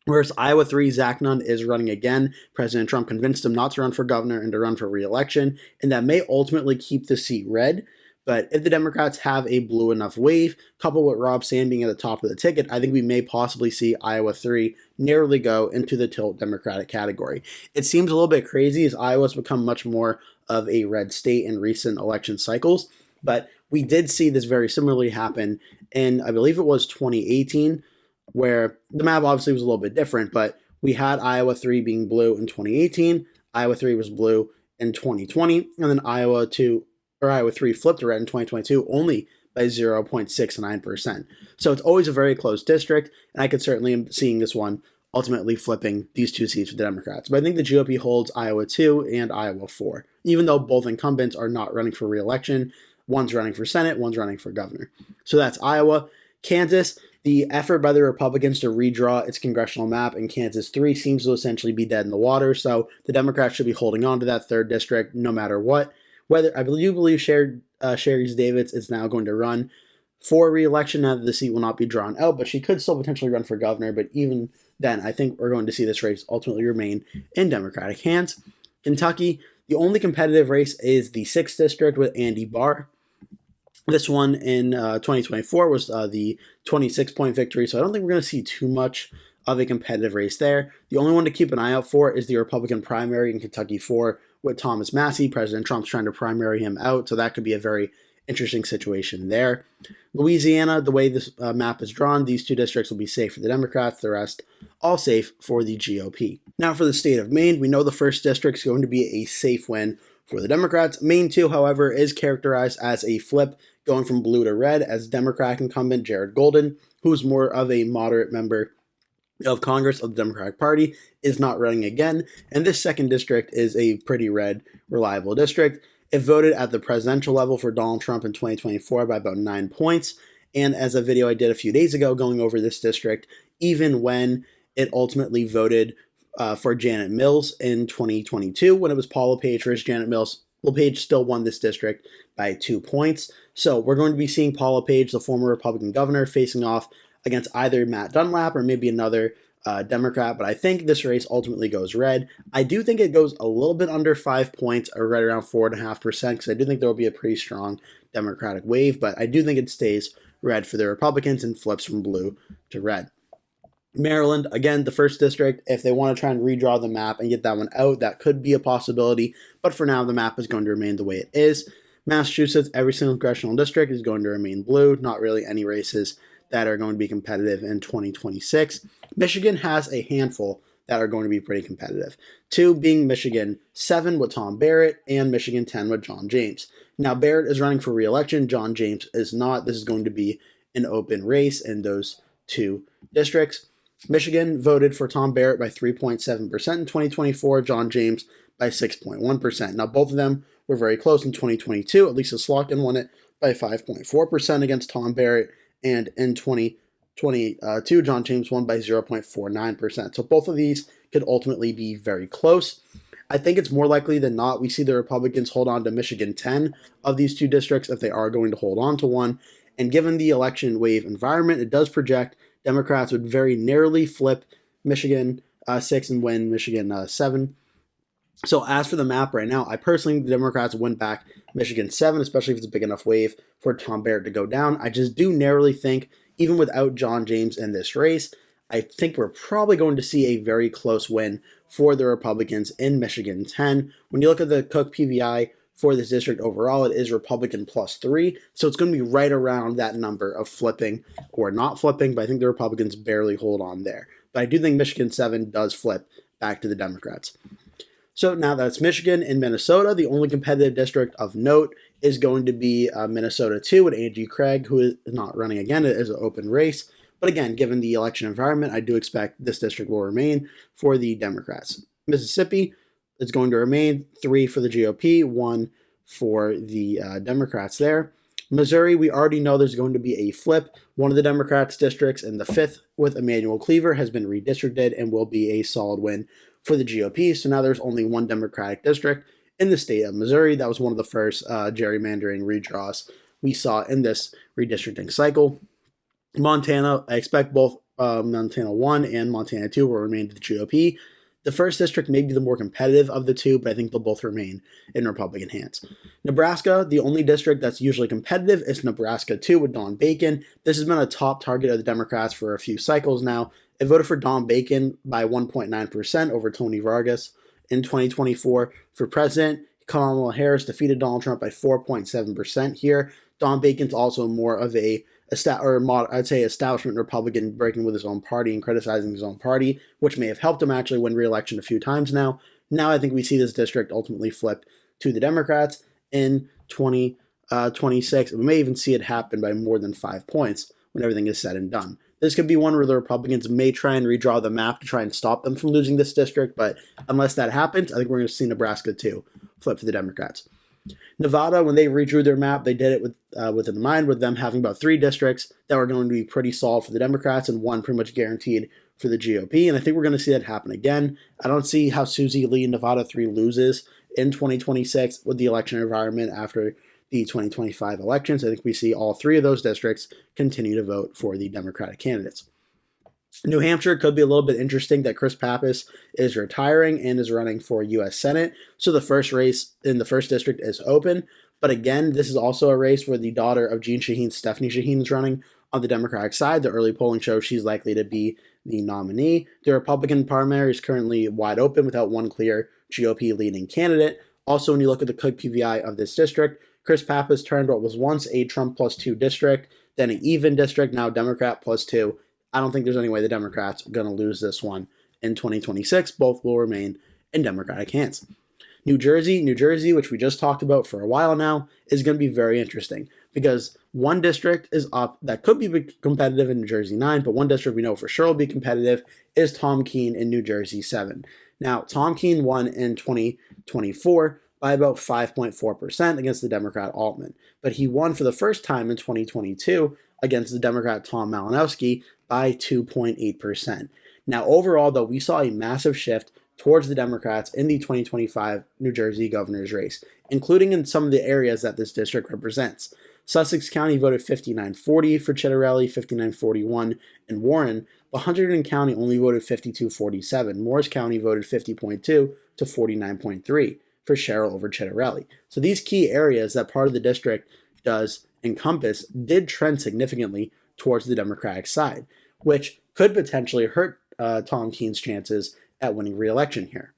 Whereas Iowa 3, Zach Nunn is running again. President Trump convinced him not to run for governor and to run for re-election, and that may ultimately keep the seat red. But if the Democrats have a blue enough wave, coupled with Rob Sand being at the top of the ticket, I think we may possibly see Iowa 3 narrowly go into the tilt Democratic category. It seems a little bit crazy as Iowa's become much more of a red state in recent election cycles, but we did see this very similarly happen in, I believe it was 2018, where the map obviously was a little bit different, but we had Iowa 3 being blue in 2018, Iowa 3 was blue in 2020, and then Iowa 3 flipped red in 2022 only by 0.69%. So it's always a very close district, and I could certainly am seeing this one ultimately flipping these two seats for the Democrats. But I think the GOP holds Iowa 2 and Iowa 4, even though both incumbents are not running for re-election. One's running for Senate, one's running for governor. So that's Iowa. Kansas, the effort by the Republicans to redraw its congressional map in Kansas 3 seems to essentially be dead in the water, so the Democrats should be holding on to that third district no matter what. Whether I believe Sherry Davids is now going to run for re-election now that the seat will not be drawn out, but she could still potentially run for governor. But even then, I think we're going to see this race ultimately remain in Democratic hands. Kentucky, the only competitive race is the 6th district with Andy Barr. This one in 2024 was the 26-point victory, so I don't think we're going to see too much of a competitive race there. The only one to keep an eye out for is the Republican primary in Kentucky 4 with Thomas Massie. President Trump's trying to primary him out, so that could be a very interesting situation there. Louisiana, the way this map is drawn, these two districts will be safe for the Democrats, the rest all safe for the GOP. Now for the state of Maine, we know the 1st district is going to be a safe win for the Democrats. Maine 2, however, is characterized as a flip, going from blue to red, as Democratic incumbent Jared Golden, who's more of a moderate member of Congress of the Democratic Party, is not running again, and this 2nd district is a pretty red, reliable district. It voted at the presidential level for Donald Trump in 2024 by about 9 points, and as a video I did a few days ago going over this district, even when it ultimately voted for Janet Mills in 2022, when it was Paul LePage versus Janet Mills, LePage still won this district by 2 points. So we're going to be seeing Paul LePage, the former Republican governor, facing off against either Matt Dunlap or maybe another Democrat, but I think this race ultimately goes red. I do think it goes a little bit under 5 points, or right around 4.5%, because I do think there will be a pretty strong Democratic wave, but I do think it stays red for the Republicans and flips from blue to red. Maryland, again, the 1st district, if they want to try and redraw the map and get that one out, that could be a possibility, but for now, the map is going to remain the way it is. Massachusetts, every single congressional district is going to remain blue, not really any races that are going to be competitive in 2026. Michigan has a handful that are going to be pretty competitive. 2 being Michigan 7 with Tom Barrett and Michigan 10 with John James. Now, Barrett is running for re-election. John James is not. This is going to be an open race in those 2 districts. Michigan voted for Tom Barrett by 3.7% in 2024, John James by 6.1%. Now, both of them were very close in 2022. Lisa Slotkin won it by 5.4% against Tom Barrett, and in 2022, John James won by 0.49%. So both of these could ultimately be very close. I think it's more likely than not we see the Republicans hold on to Michigan 10 of these 2 districts if they are going to hold on to one. And given the election wave environment, it does project Democrats would very narrowly flip Michigan 6 and win Michigan 7. So as for the map right now, I personally think the Democrats win back Michigan 7, especially if it's a big enough wave for Tom Barrett to go down. I just do narrowly think, even without John James in this race, I think we're probably going to see a very close win for the Republicans in Michigan 10. When you look at the Cook PVI for this district overall, it is Republican +3, so it's going to be right around that number of flipping or not flipping, but I think the Republicans barely hold on there. But I do think Michigan 7 does flip back to the Democrats. So now that's Michigan and Minnesota. The only competitive district of note is going to be Minnesota 2 with Angie Craig, who is not running again. It is an open race. But again, given the election environment, I do expect this district will remain for the Democrats. Mississippi is going to remain 3 for the GOP, 1 for the Democrats there. Missouri, we already know there's going to be a flip. One of the Democrats' districts in the 5th with Emmanuel Cleaver has been redistricted and will be a solid win for the GOP. So now there's only one Democratic district in the state of Missouri. That was one of the first gerrymandering redraws we saw in this redistricting cycle. Montana, I expect both Montana 1 and Montana 2 will remain to the GOP. The first district may be the more competitive of the two, but I think they'll both remain in Republican hands. Nebraska, the only district that's usually competitive, is Nebraska 2 with Don Bacon. This has been a top target of the Democrats for a few cycles now. It voted for Don Bacon by 1.9% over Tony Vargas in 2024. For president, Kamala Harris defeated Donald Trump by 4.7% here. Don Bacon's also more of I'd say establishment Republican, breaking with his own party and criticizing his own party, which may have helped him actually win re-election a few times now. Now I think we see this district ultimately flip to the Democrats in 2026. We may even see it happen by more than 5 points when everything is said and done. This could be one where the Republicans may try and redraw the map to try and stop them from losing this district, but unless that happens, I think we're going to see Nebraska too flip for the Democrats. Nevada, when they redrew their map, they did it with in mind with them having about 3 districts that were going to be pretty solid for the Democrats and 1 pretty much guaranteed for the GOP, and I think we're going to see that happen again. I don't see how Susie Lee in Nevada 3 loses in 2026 with the election environment after the 2025 elections. I think we see all 3 of those districts continue to vote for the Democratic candidates. New Hampshire could be a little bit interesting that Chris Pappas is retiring and is running for U.S. Senate. So the first race in the first district is open. But again, this is also a race where the daughter of Jeanne Shaheen, Stephanie Shaheen, is running on the Democratic side. The early polling shows she's likely to be the nominee. The Republican primary is currently wide open without one clear GOP leading candidate. Also, when you look at the Cook PVI of this district, Chris Pappas turned what was once a Trump +2 district, then an even district, now Democrat +2. I don't think there's any way the Democrats are going to lose this one in 2026. Both will remain in Democratic hands. New Jersey, which we just talked about for a while now, is going to be very interesting because one district is up that could be competitive in New Jersey 9, but one district we know for sure will be competitive is Tom Keene in New Jersey 7. Now, Tom Keene won in 2024 by about 5.4% against the Democrat Altman, but he won for the first time in 2022 against the Democrat Tom Malinowski by 2.8%. Now, overall, though, we saw a massive shift towards the Democrats in the 2025 New Jersey governor's race, including in some of the areas that this district represents. Sussex County voted 59-40 for Chitterelli, 59-41 in Warren, but Hunterdon County only voted 52-47. Morris County voted 50.2 to 49.3 for Sherrill over Chitterelli. So these key areas that part of the district does encompass did trend significantly towards the Democratic side, which could potentially hurt Tom Keene's chances at winning re-election here.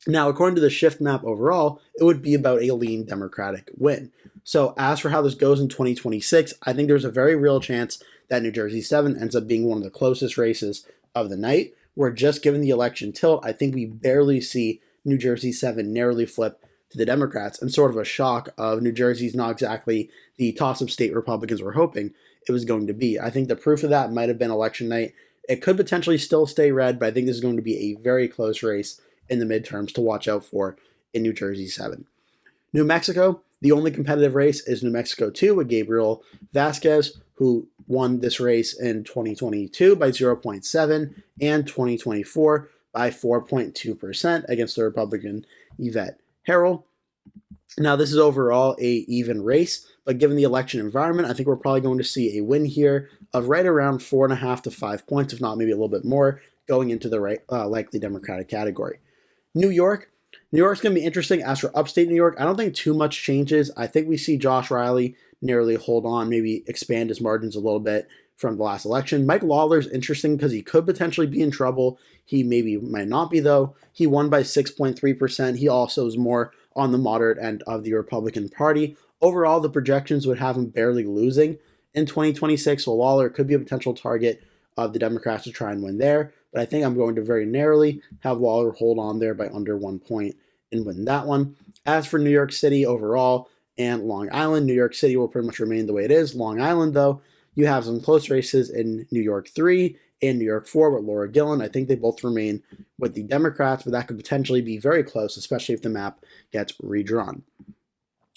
Now, according to the shift map overall, it would be about a lean Democratic win. So as for how this goes in 2026, I think there's a very real chance that New Jersey 7 ends up being one of the closest races of the night, where just given the election tilt, I think we barely see New Jersey 7 narrowly flip to the Democrats, and sort of a shock of New Jersey's not exactly the toss-up state Republicans were hoping it was going to be. I think the proof of that might have been election night. It could potentially still stay red, but I think this is going to be a very close race in the midterms to watch out for in New Jersey 7. New Mexico, the only competitive race is New Mexico 2 with Gabriel Vasquez, who won this race in 2022 by 0.7 and 2024 by 4.2% against the Republican Yvette Harrell. Now, this is overall a even race, but given the election environment, I think we're probably going to see a win here of right around 4.5 to 5 points, if not maybe a little bit more, going into the likely Democratic category. New York's going to be interesting. As for upstate New York, I don't think too much changes. I think we see Josh Riley narrowly hold on, maybe expand his margins a little bit from the last election. Mike Lawler's interesting because he could potentially be in trouble. He might not be, though. He won by 6.3%. He also is more on the moderate end of the Republican Party. Overall, the projections would have him barely losing in 2026, so Lawler could be a potential target of the Democrats to try and win there. But I think I'm going to very narrowly have Lawler hold on there by under 1 point and win that one. As for New York City overall and Long Island, New York City will pretty much remain the way it is. Long Island, though, you have some close races in New York 3 and New York 4 with Laura Gillen. I think they both remain with the Democrats, but that could potentially be very close, especially if the map gets redrawn.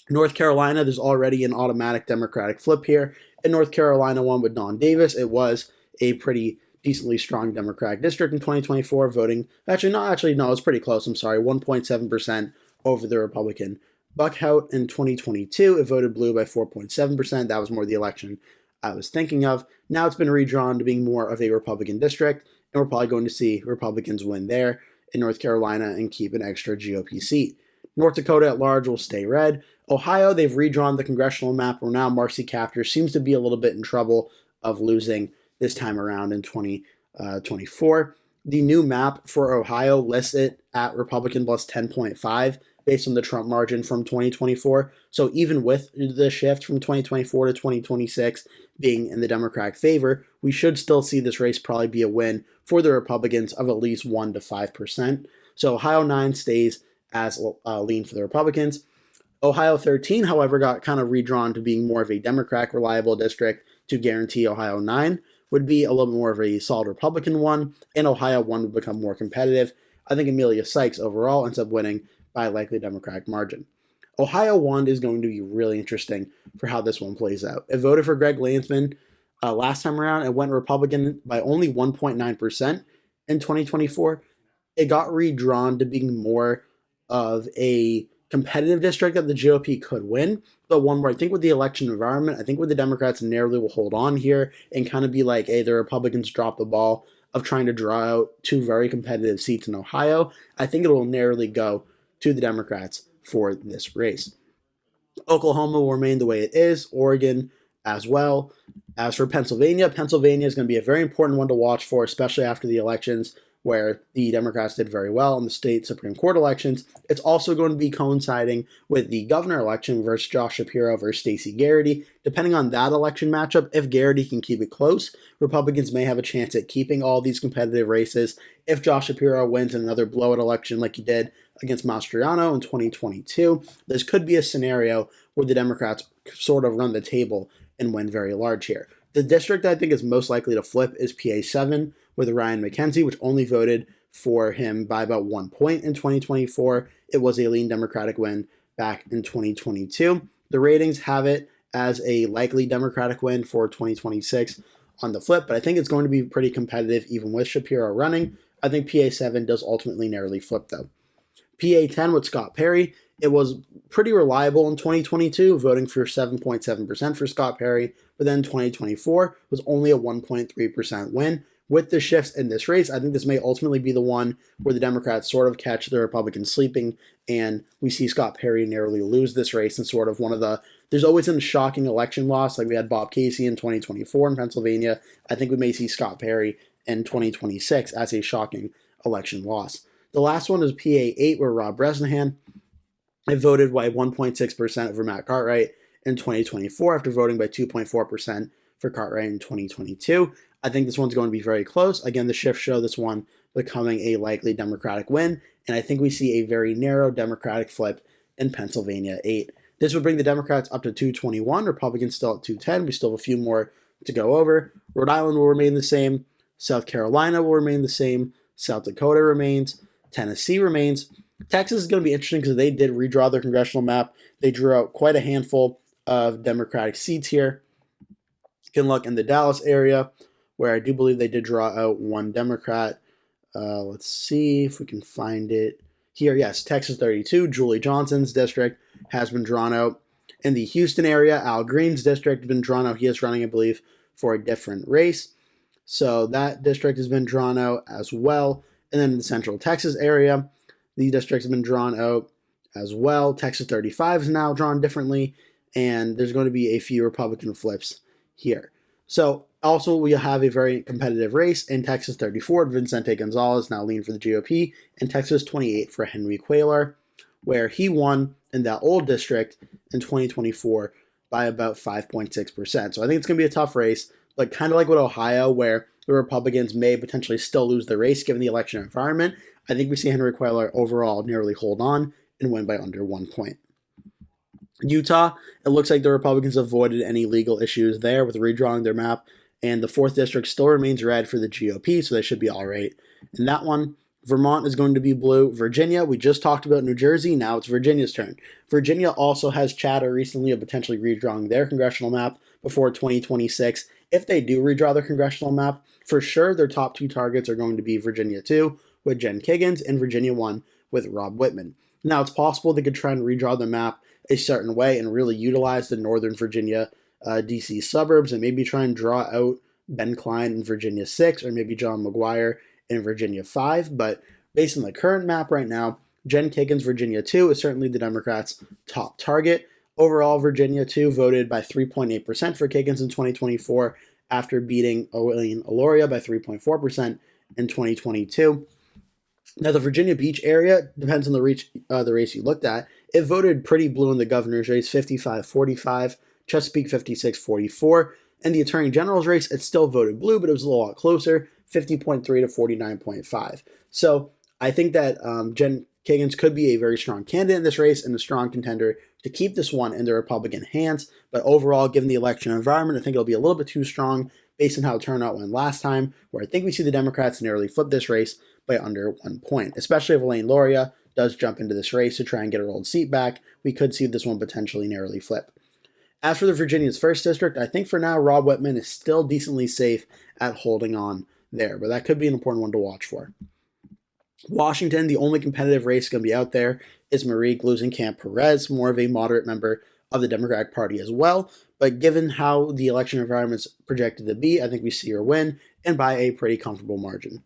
North Carolina, there's already an automatic Democratic flip here. In North Carolina, one with Don Davis, it was a pretty decently strong Democratic district in 2024, voting, no, it's pretty close, 1.7% over the Republican Buckhout. In 2022, it voted blue by 4.7%. That was more the election I was thinking of. Now it's been redrawn to being more of a Republican district, and we're probably going to see Republicans win there in North Carolina and keep an extra GOP seat. North Dakota at large will stay red. Ohio, they've redrawn the congressional map where now Marcy Kaptur seems to be a little bit in trouble of losing this time around in 2024. The new map for Ohio lists it at Republican plus 10.5 based on the Trump margin from 2024. So even with the shift from 2024 to 2026 being in the Democratic favor, we should still see this race probably be a win for the Republicans of at least 1 to 5%. So Ohio 9 stays as lean for the Republicans. Ohio 13, however, got kind of redrawn to being more of a Democratic reliable district to guarantee Ohio 9 would be a little bit more of a solid Republican one, and Ohio 1 would become more competitive. I think Amelia Sykes overall ends up winning by a likely Democratic margin. Ohio 1 is going to be really interesting for how this one plays out. It voted for Greg Landsman last time around and went Republican by only 1.9% in 2024. It got redrawn to being more of a competitive district that the GOP could win, but one where I think with the election environment, I think with the Democrats narrowly will hold on here and kind of be like, hey, the Republicans dropped the ball of trying to draw out two very competitive seats in Ohio. I think it will narrowly go to the Democrats for this race. Oklahoma will remain the way it is, Oregon as well. As for Pennsylvania, Pennsylvania is going to be a very important one to watch for, especially after the elections where the Democrats did very well in the state Supreme Court elections. It's also going to be coinciding with the governor election versus Josh Shapiro versus Stacey Garrity. Depending on that election matchup, if Garrity can keep it close, Republicans may have a chance at keeping all these competitive races. If Josh Shapiro wins another blowout election like he did against Mastriano in 2022, this could be a scenario where the Democrats sort of run the table and win very large here. The district I think is most likely to flip is PA 7 with Ryan McKenzie, which only voted for him by about 1 point in 2024. It was a lean Democratic win back in 2022. The ratings have it as a likely Democratic win for 2026 on the flip, but I think it's going to be pretty competitive even with Shapiro running. I think PA 7 does ultimately narrowly flip though. PA 10 with Scott Perry, it was pretty reliable in 2022, voting for 7.7% for Scott Perry, but then 2024 was only a 1.3% win. With the shifts in this race, I think this may ultimately be the one where the Democrats sort of catch the Republicans sleeping, and we see Scott Perry narrowly lose this race and sort of one of the, there's always a shocking election loss, like we had Bob Casey in 2024 in Pennsylvania. I think we may see Scott Perry in 2026 as a shocking election loss. The last one is PA 8, where Rob Bresnahan voted by 1.6% over Matt Cartwright in 2024 after voting by 2.4% for Cartwright in 2022. I think this one's going to be very close. Again, the shifts show this one becoming a likely Democratic win, and I think we see a very narrow Democratic flip in Pennsylvania 8. This would bring the Democrats up to 221, Republicans still at 210. We still have a few more to go over. Rhode Island will remain the same. South Carolina will remain the same. South Dakota remains. Tennessee remains. Texas is going to be interesting because they did redraw their congressional map. They drew out quite a handful of Democratic seats here. You can look in the Dallas area, where I do believe they did draw out one Democrat. Let's see if we can find it here. Yes, Texas 32, Julie Johnson's district has been drawn out. In the Houston area, Al Green's district has been drawn out. He is running, I believe, for a different race. So that district has been drawn out as well. And then in the Central Texas area, the districts have been drawn out as well. Texas 35 is now drawn differently, and there's going to be a few Republican flips here. So also we have a very competitive race in Texas 34. Vicente Gonzalez now lean for the GOP, and Texas 28 for Henry Cuellar, where he won in that old district in 2024 by about 5.6%. So I think it's going to be a tough race, but kind of like with Ohio, where the Republicans may potentially still lose the race given the election environment, I think we see Henry Cuellar overall nearly hold on and win by under 1 point. Utah, it looks like the Republicans avoided any legal issues there with redrawing their map, and the 4th district still remains red for the GOP, so they should be all right in that one. Vermont is going to be blue. Virginia, we just talked about New Jersey, now it's Virginia's turn. Virginia also has chatter recently of potentially redrawing their congressional map before 2026. If they do redraw their congressional map, for sure their top 2 targets are going to be Virginia 2 with Jen Kiggins and Virginia 1 with Rob Whitman. Now, it's possible they could try and redraw the map a certain way and really utilize the Northern Virginia, DC suburbs, and maybe try and draw out Ben Cline in Virginia 6 or maybe John McGuire in Virginia 5. But based on the current map right now, Jen Kagan's Virginia 2 is certainly the Democrats' top target. Overall, Virginia 2 voted by 3.8% for Kagan's in 2024 after beating Elaine Aloria by 3.4% in 2022. Now, the Virginia Beach area, depends on the race you looked at, it voted pretty blue in the governor's race, 55-45, Chesapeake 56-44, and the attorney general's race, it still voted blue, but it was a lot closer, 50.3 to 49.5. So I think that Jen Kagan's could be a very strong candidate in this race and a strong contender to keep this one in the Republican hands. But overall, given the election environment, I think it'll be a little bit too strong based on how turnout went last time, where I think we see the Democrats narrowly flip this race by under 1 point, especially if Elaine Aloria does jump into this race to try and get her old seat back. We could see this one potentially narrowly flip. As for the Virginia's 1st district, I think for now Rob Whitman is still decently safe at holding on there, but that could be an important one to watch for. Washington, the only competitive race going to be out there is Marie Gluesenkamp-Perez, more of a moderate member of the Democratic Party as well. But given how the election environment's projected to be, I think we see her win, and by a pretty comfortable margin.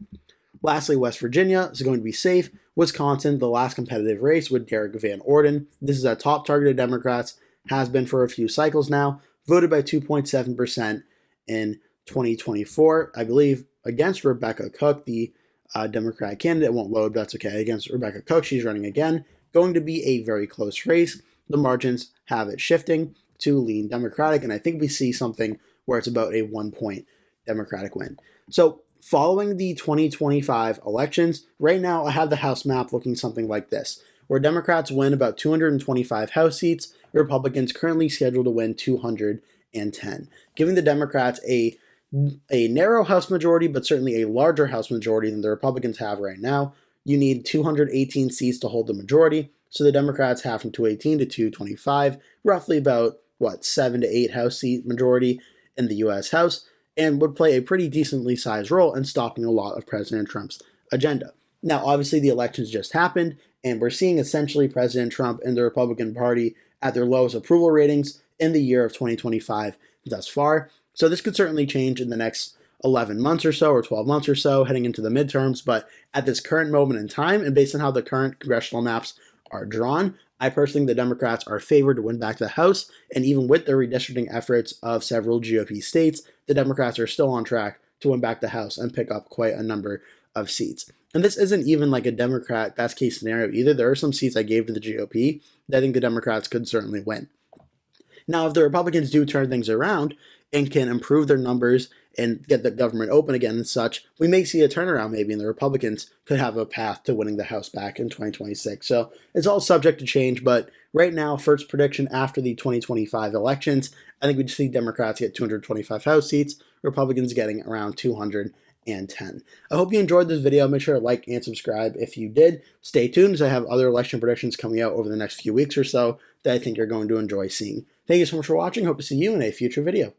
Lastly, West Virginia is going to be safe. Wisconsin, the last competitive race with Derek Van Orden. This is a top target of Democrats, has been for a few cycles now, voted by 2.7% in 2024, I believe, against Rebecca Cook, the Democratic candidate. Won't load, but that's okay. Against Rebecca Cook, she's running again. Going to be a very close race. The margins have it shifting to lean Democratic, and I think we see something where it's about a 1-point Democratic win. So following the 2025 elections, right now I have the House map looking something like this, where Democrats win about 225 House seats, Republicans currently scheduled to win 210, giving the Democrats a narrow House majority, but certainly a larger House majority than the Republicans have right now. You need 218 seats to hold the majority, so the Democrats have from 218 to 225, roughly about, 7 to 8 House seat majority in the U.S. House, and would play a pretty decently sized role in stopping a lot of President Trump's agenda. Now, obviously, the elections just happened, and we're seeing essentially President Trump and the Republican Party at their lowest approval ratings in the year of 2025 thus far. So this could certainly change in the next 11 months or so, or 12 months or so, heading into the midterms. But at this current moment in time, and based on how the current congressional maps are drawn, I personally think the Democrats are favored to win back the House. And even with the redistricting efforts of several GOP states, the Democrats are still on track to win back the House and pick up quite a number of seats. And this isn't even like a Democrat best case scenario either. There are some seats I gave to the GOP that I think the Democrats could certainly win. Now, if the Republicans do turn things around and can improve their numbers and get the government open again and such, we may see a turnaround maybe, and the Republicans could have a path to winning the House back in 2026. So it's all subject to change, but right now, first prediction after the 2025 elections, I think we'd see Democrats get 225 House seats, Republicans getting around 210. I hope you enjoyed this video. Make sure to like and subscribe if you did. Stay tuned as I have other election predictions coming out over the next few weeks or so that I think you're going to enjoy seeing. Thank you so much for watching. Hope to see you in a future video.